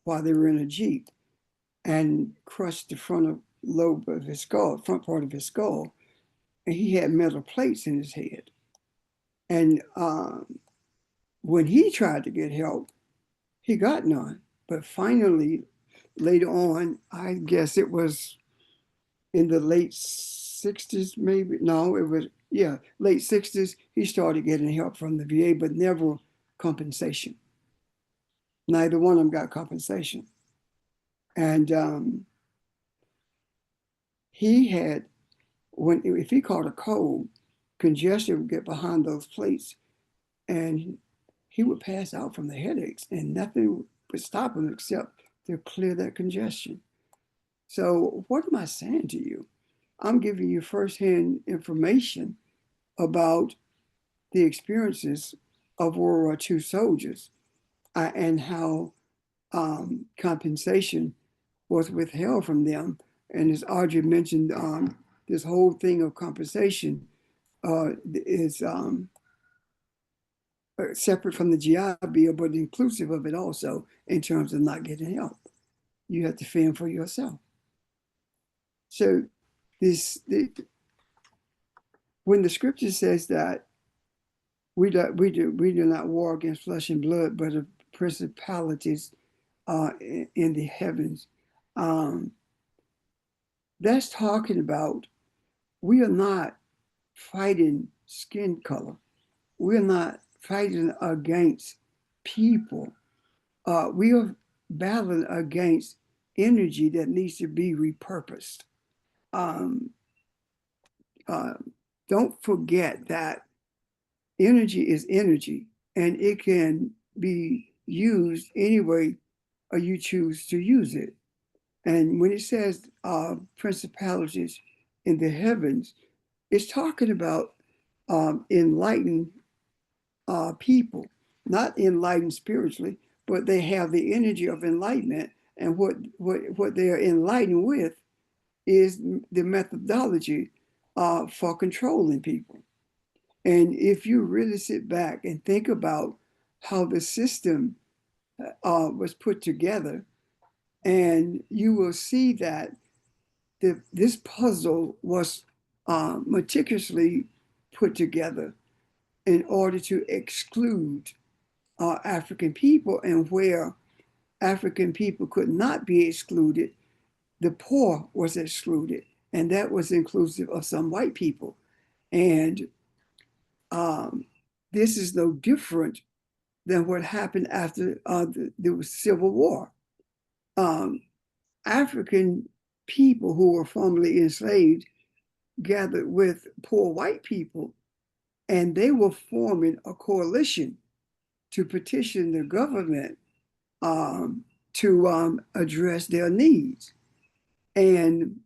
while they were in a Jeep and crushed the front part of his skull, and he had metal plates in his head. And when he tried to get help, he got none. But finally, later on, I guess it was in the late 60s, maybe. No, it was, yeah, late 60s, he started getting help from the VA, but never compensation. Neither one of them got compensation. And he had, if he caught a cold, congestion would get behind those plates, and he would pass out from the headaches, and nothing would stop him except to clear that congestion. So what am I saying to you? I'm giving you firsthand information about the experiences of World War II soldiers and how compensation was withheld from them. And as Audrey mentioned, this whole thing of compensation is separate from the GI Bill, but inclusive of it also in terms of not getting help. You have to fend for yourself. So when the scripture says that we do not war against flesh and blood, but of principalities in the heavens, that's talking about we are not fighting skin color. We're not fighting against people. We are battling against energy that needs to be repurposed. Don't forget that energy is energy, and it can be used any way you choose to use it. And when it says principalities in the heavens, it's talking about enlightened people, not enlightened spiritually, but they have the energy of enlightenment. And what they are enlightened with is the methodology for controlling people. And if you really sit back and think about how the system was put together, and you will see that this puzzle was meticulously put together in order to exclude African people, and where African people could not be excluded, the poor was excluded, and that was inclusive of some white people. And this is no different than what happened after the Civil War. African people who were formerly enslaved gathered with poor white people, and they were forming a coalition to petition the government to address their needs. And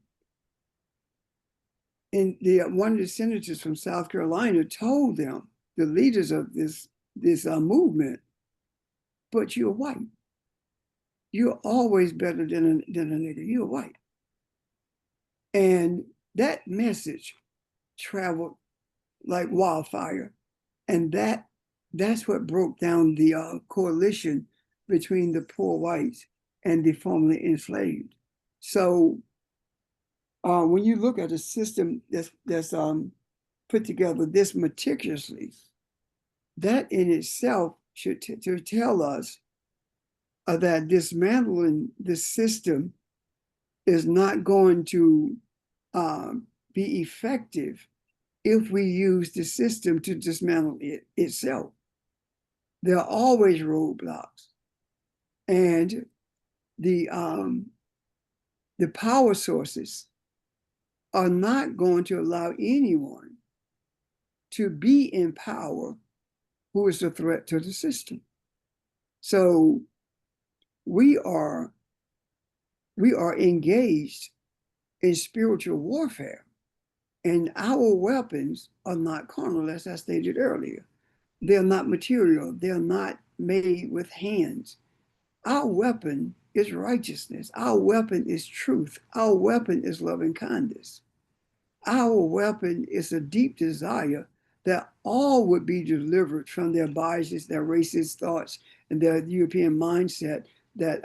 one of the senators from South Carolina told them, the leaders of this movement, but you're white. You're always better than a nigger. You're white. And that message traveled like wildfire. And that's what broke down the coalition between the poor whites and the formerly enslaved. So when you look at a system that's put together this meticulously, that in itself should to tell us that dismantling this system is not going to be effective if we use the system to dismantle it itself. There are always roadblocks, and the power sources are not going to allow anyone to be in power who is a threat to the system. So we are engaged in spiritual warfare, and our weapons are not carnal, as I stated earlier. They're not material. They're not made with hands. Our weapon is righteousness. Our weapon is truth. Our weapon is loving kindness. Our weapon is a deep desire that all would be delivered from their biases, their racist thoughts, and their European mindset that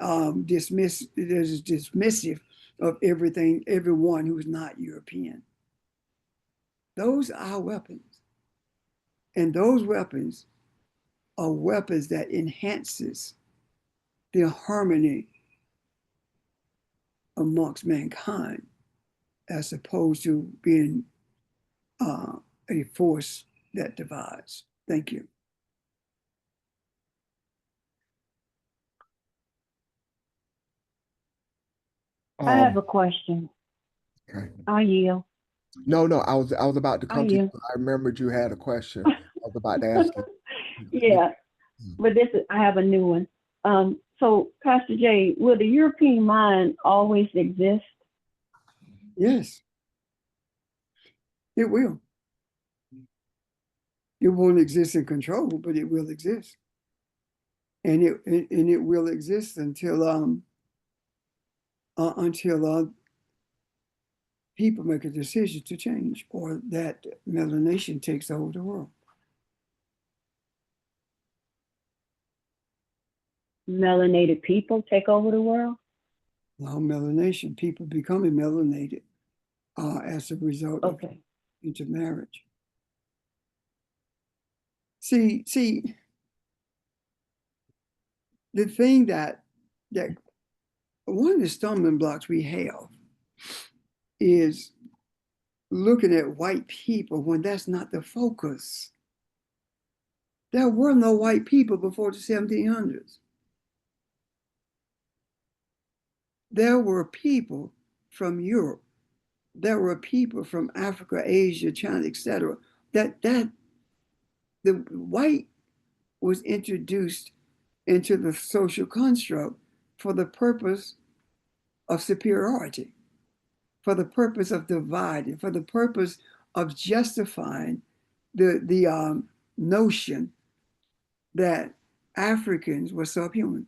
is dismissive of everyone who's not European. Those are our weapons. And those weapons are weapons that enhances the harmony amongst mankind, as opposed to being a force that divides. Thank you. I have a question. Okay. I yield. No, I was about to come to you. I remembered you had a question. I was about to ask you. Yeah, but I have a new one. So, Pastor Jay, will the European mind always exist? Yes. It will. It won't exist in control, but it will exist. And it will exist until people make a decision to change, or that melanation takes over the world. Melanated people take over the world? Now, melanation, people becoming melanated as a result of Okay. intermarriage. See, the thing that one of the stumbling blocks we have is looking at white people when that's not the focus. There were no white people before the 1700s. There were people from Europe. There were people from Africa, Asia, China, etc. That the white was introduced into the social construct for the purpose of superiority, for the purpose of dividing, for the purpose of justifying the notion that Africans were subhuman.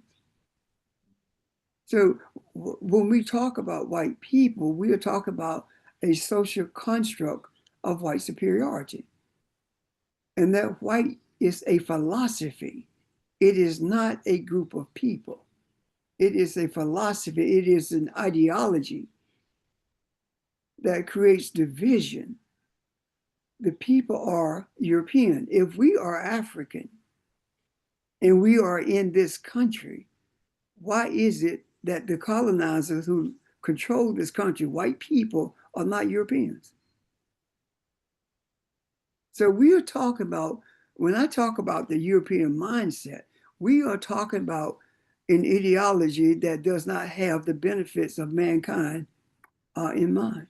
So when we talk about white people, we are talking about a social construct of white superiority. And that white is a philosophy. It is not a group of people. It is a philosophy. It is an ideology that creates division. The people are European. If we are African and we are in this country, why is it that the colonizers who control this country, white people, are not Europeans? So we are talking about, when I talk about the European mindset, we are talking about an ideology that does not have the benefits of mankind in mind.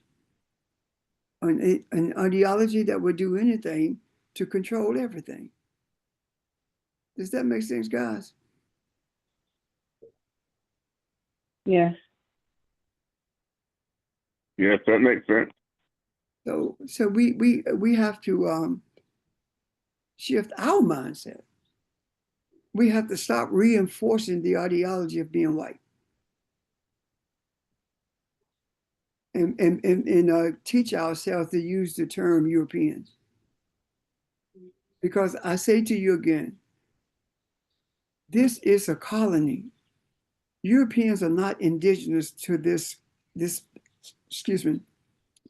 An ideology that would do anything to control everything. Does that make sense, guys? Yes. Yes, that makes sense. So we have to shift our mindset. We have to stop reinforcing the ideology of being white, and teach ourselves to use the term Europeans. Because I say to you again, this is a colony. Europeans are not indigenous to this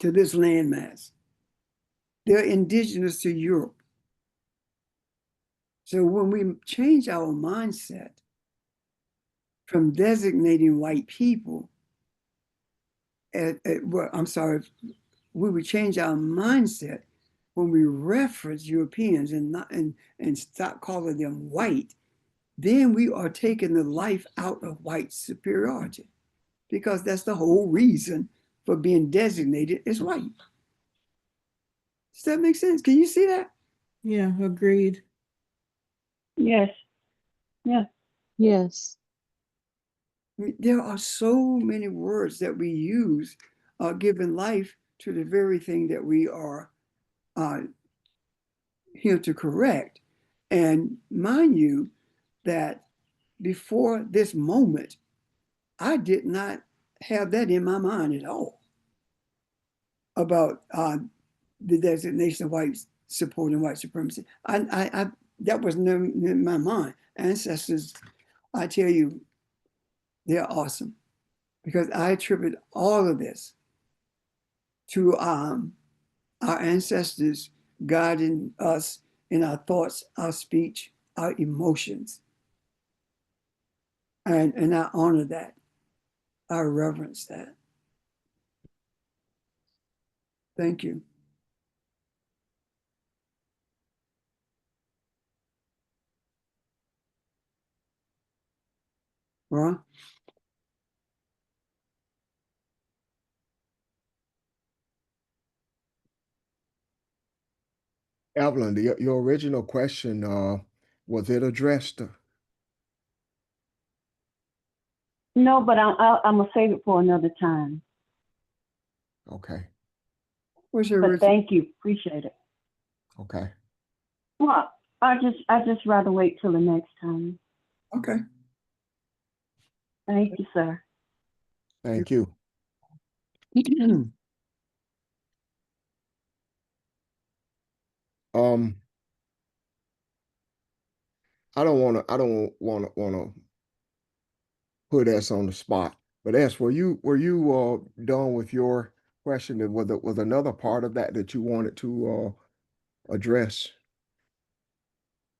landmass. They're indigenous to Europe. So when we change our mindset from designating white people, we would change our mindset when we reference Europeans and stop calling them white, then we are taking the life out of white superiority, because that's the whole reason for being designated as white. Does that make sense? Can you see that? Yeah, agreed. Yes. Yeah. Yes. There are so many words that we use giving life to the very thing that we are here to correct. And mind you, that before this moment, I did not have that in my mind at all about the designation of whites supporting white supremacy. I that was never in my mind. Ancestors, I tell you, they're awesome, because I attribute all of this to our ancestors guiding us in our thoughts, our speech, our emotions. And I honor that. I reverence that. Thank you. Ron? Evelyn, your original question, was it addressed? No, but I'm gonna save it for another time. Okay. What's your But original? thank you, appreciate it. Okay. Well, I just rather wait till the next time. Okay. Thank you, sir. Thank you. Um, I don't wanna put us on the spot, but S, were you done with your question? And was another part of that that you wanted to address?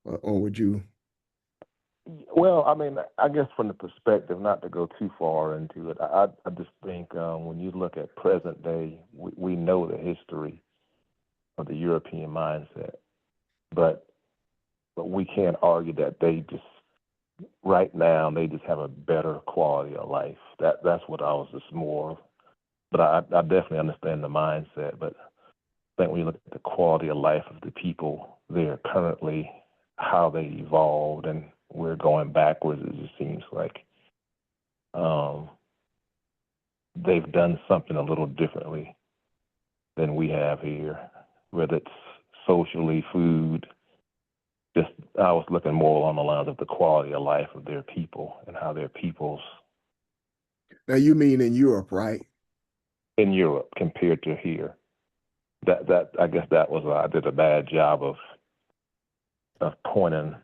Or would you? Well, I mean, I guess from the perspective, not to go too far into it, I just think when you look at present day, we know the history of the European mindset, but we can't argue that they just right now they just have a better quality of life. That's what I was just more of. But I definitely understand the mindset. But I think when you look at the quality of life of the people there currently, how they evolved, and we're going backwards, it just seems like they've done something a little differently than we have here, whether it's socially, food. Just I was looking more along the lines of the quality of life of their people and how their peoples Now you mean in Europe, right? in Europe compared to here. That I guess that was I did a bad job of pointing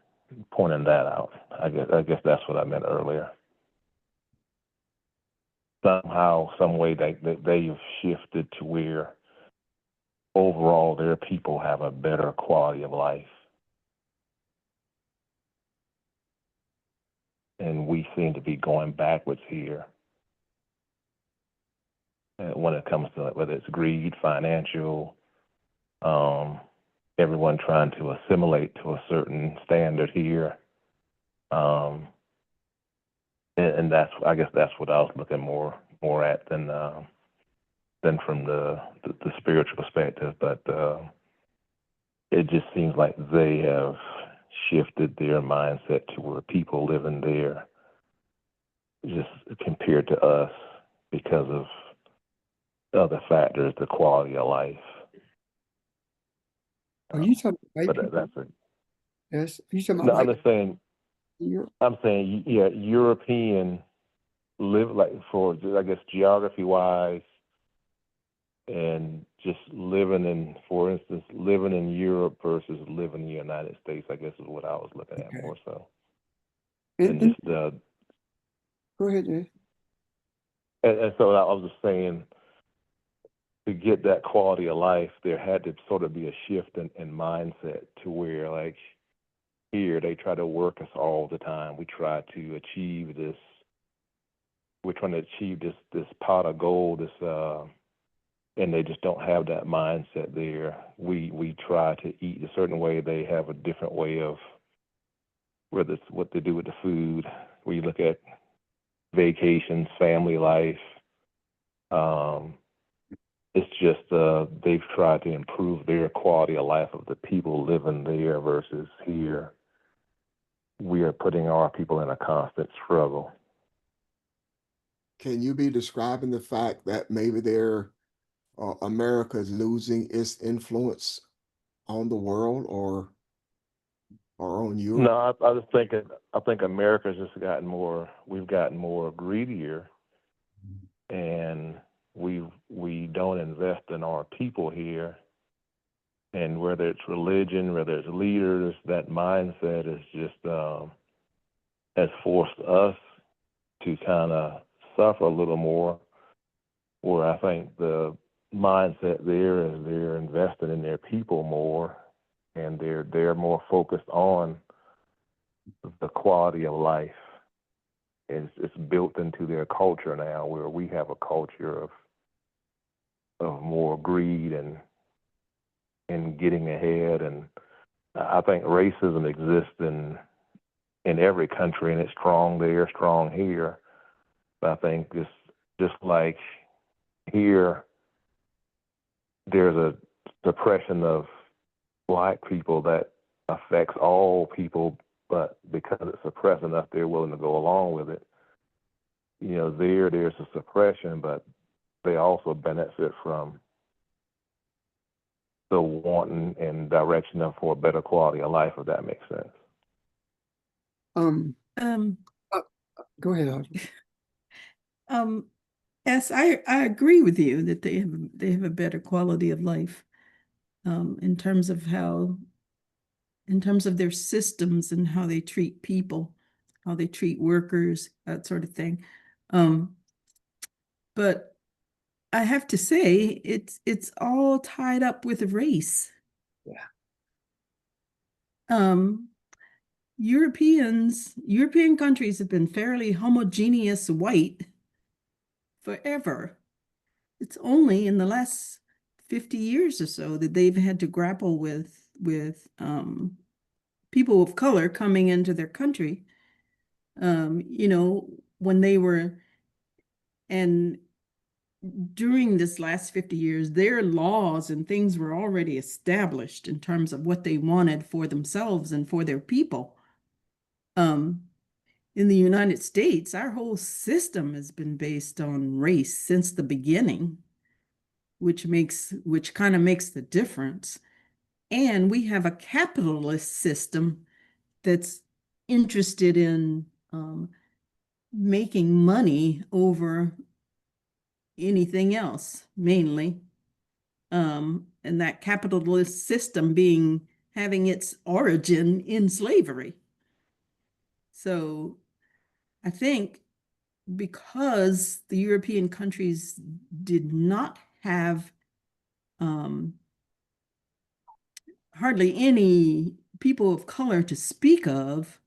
that out. I guess that's what I meant earlier. Somehow, some way they've shifted to where overall their people have a better quality of life. And we seem to be going backwards here when it comes to whether it's greed, financial, everyone trying to assimilate to a certain standard here. And that's I guess that's what I was looking more at than from the spiritual perspective. But it just seems like they have shifted their mindset to where people living there just compared to us because of other factors, the quality of life. Are you talking about white But people? that's it. Yes. Are you talking No, about I'm white just saying. people? I'm saying, yeah, European live like for I guess geography wise, and just living in, for instance, living in Europe versus living in the United States. I guess is what I was looking at Okay. more so, And, and and just go ahead, Dave. and so I was just saying, to get that quality of life, there had to sort of be a shift in mindset to where, like, here they try to work us all the time. We try to achieve this. We're trying to achieve this pot of gold, and they just don't have that mindset there. We try to eat a certain way. They have a different way of whether it's what they do with the food. Where you look at vacations, family life. It's just they've tried to improve their quality of life of the people living there versus here. We are putting our people in a constant struggle. Can you be describing the fact that maybe America is losing its influence on the world or on Europe? No, I was thinking. I think America's just gotten more. We've gotten more greedier, and we don't invest in our people here. And whether it's religion, whether it's leaders, that mindset is just has forced us to kind of suffer a little more. Where I think the mindset there is they're invested in their people more, and they're more focused on the quality of life. It's built into their culture now, where we have a culture of more greed and getting ahead. And I think racism exists in every country, and it's strong there, strong here. But I think just like here, there's a suppression of Black people that affects all people, but because it's suppressing us, they're willing to go along with it. You know, there's a suppression, but they also benefit from still wanting and directing them for a better quality of life, if that makes sense. Um, Go ahead, Audrey. Yes, I agree with you that they have a better quality of life, in terms of their systems and how they treat people, how they treat workers, that sort of thing. But I have to say, it's all tied up with race. Yeah. European countries have been fairly homogeneous white forever. It's only in the last 50 years or so that they've had to grapple with people of color coming into their country. When they were, and during this last 50 years, their laws and things were already established in terms of what they wanted for themselves and for their people. In the United States, our whole system has been based on race since the beginning, which kind of makes the difference. And we have a capitalist system that's interested in making money over anything else, mainly. And that capitalist system having its origin in slavery. So I think because the European countries did not have hardly any people of color to speak of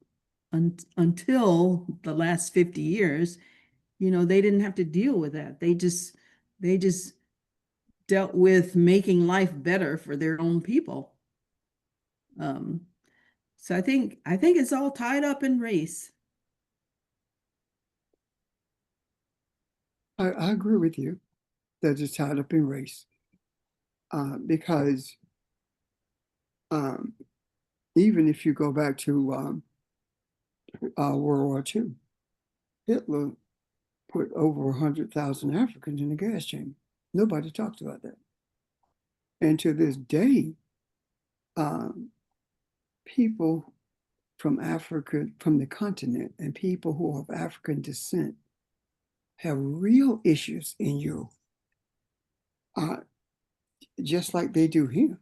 until the last 50 years, they didn't have to deal with that. They just dealt with making life better for their own people. So I think it's all tied up in race. I agree with you that it's tied up in race, because even if you go back to World War II, Hitler put over 100,000 Africans in the gas chamber. Nobody talks about that. And to this day, people from Africa, from the continent, and people who are of African descent have real issues in Europe, just like they do here.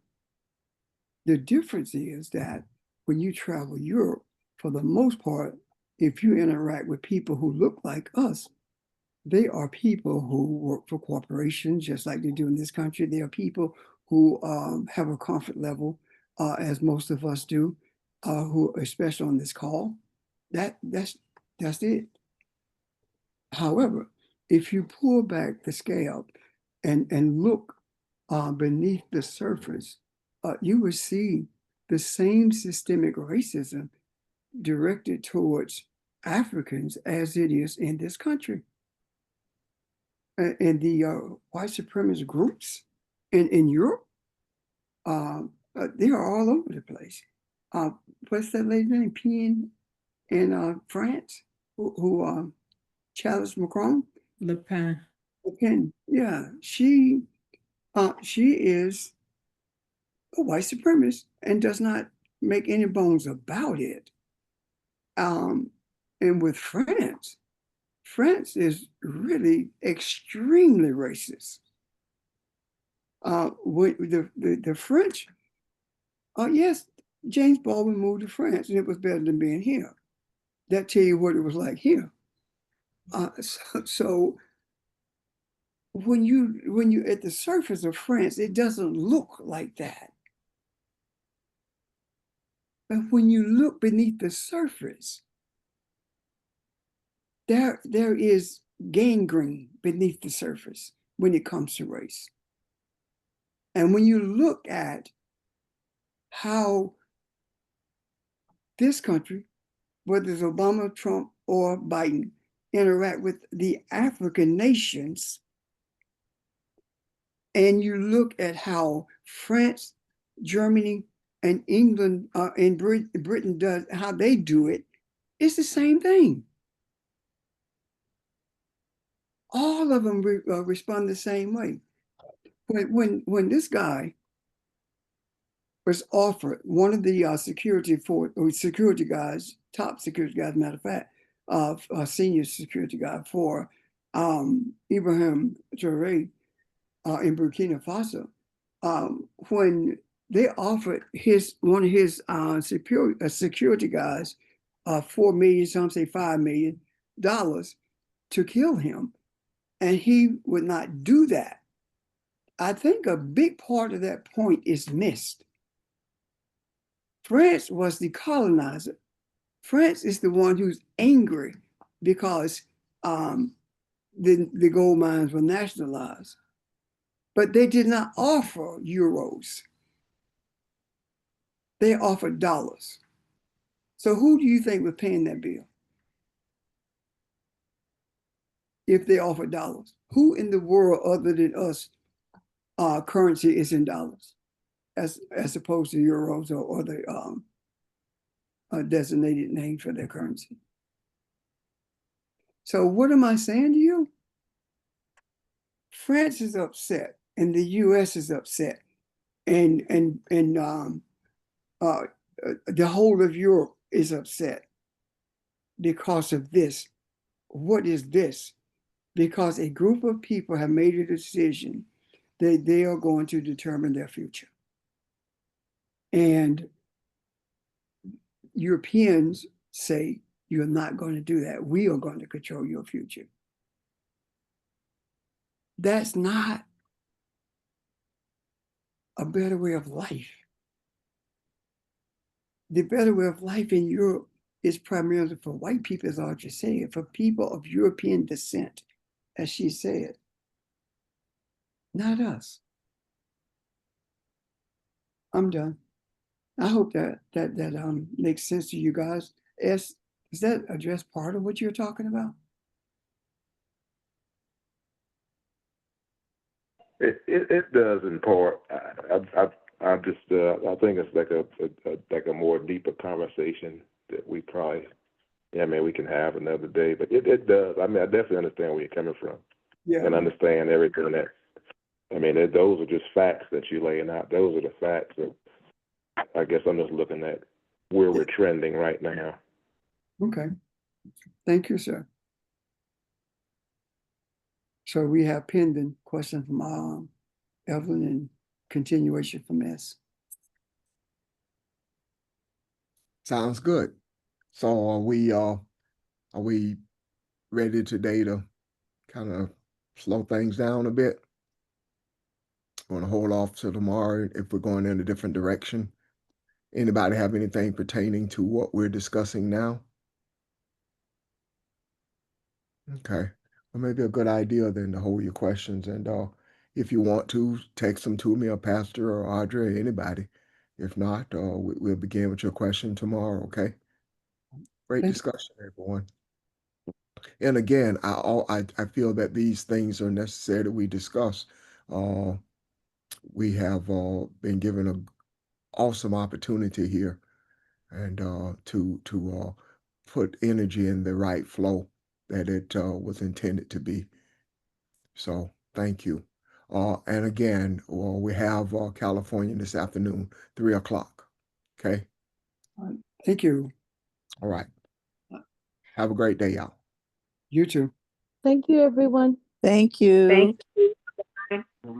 The difference is that when you travel Europe, for the most part, if you interact with people who look like us, they are people who work for corporations, just like they do in this country. They are people who have a comfort level, as most of us do, who, especially on this call. That's it. However, if you pull back the scale and look beneath the surface, you will see the same systemic racism directed towards Africans as it is in this country. And the white supremacist groups in Europe, they are all over the place. What's that lady's name? Pen in France, who challenged Macron? Le Pen. Le Pen, yeah. She is a white supremacist and does not make any bones about it. And with France is really extremely racist. With the French, yes, James Baldwin moved to France and it was better than being here. That tell you what it was like here. So when you at the surface of France, it doesn't look like that. But when you look beneath the surface, there is gangrene beneath the surface when it comes to race. And when you look at how this country, whether it's Obama, Trump, or Biden, interact with the African nations, and you look at how France, Germany, and England and Britain does, how they do it, it's the same thing. All of them respond the same way. When this guy was offered, one of the security guys, top security guys, matter of fact, senior security guy for Ibrahim Traoré in Burkina Faso, when they offered one of his security guys $4 million, some say $5 million to kill him, and he would not do that. I think a big part of that point is missed. France was the colonizer. France is the one who's angry because the gold mines were nationalized. But they did not offer euros. They offered dollars. So who do you think was paying that bill? If they offered dollars, who in the world other than us currency is in dollars, as opposed to euros or other designated name for their currency? So what am I saying to you? France is upset, and the U.S. is upset, and the whole of Europe is upset because of this. What is this? Because a group of people have made a decision that they are going to determine their future. And Europeans say, you're not going to do that. We are going to control your future. That's not a better way of life. The better way of life in Europe is primarily for white people, as Audrey said, for people of European descent, as she said, not us. I'm done. I hope that makes sense to you guys. Does that address part of what you're talking about? It does in part. I think it's like a more deeper conversation that we probably, we can have another day. But it does. I definitely understand where you're coming from. Yeah. And understand everything that. Those are just facts that you're laying out. Those are the facts. That I guess I'm just looking at where we're trending right now. Okay. Thank you, sir. So we have pending question from Evelyn and continuation from S. Sounds good. So are we ready today to kind of slow things down a bit? Want to hold off till tomorrow if we're going in a different direction? Anybody have anything pertaining to what we're discussing now? Okay. Well, maybe a good idea then to hold your questions, and if you want to, text them to me or Pastor or Audrey or anybody. If not, we'll begin with your question tomorrow, okay? Great discussion, everyone. And again, I feel that these things are necessary that we discuss. We have been given an awesome opportunity here, and to put energy in the right flow that it was intended to be. So thank you. And again, we have California this afternoon, 3 o'clock. Okay. Thank you. All right. Have a great day, y'all. You too. Thank you, everyone. Thank you. Thank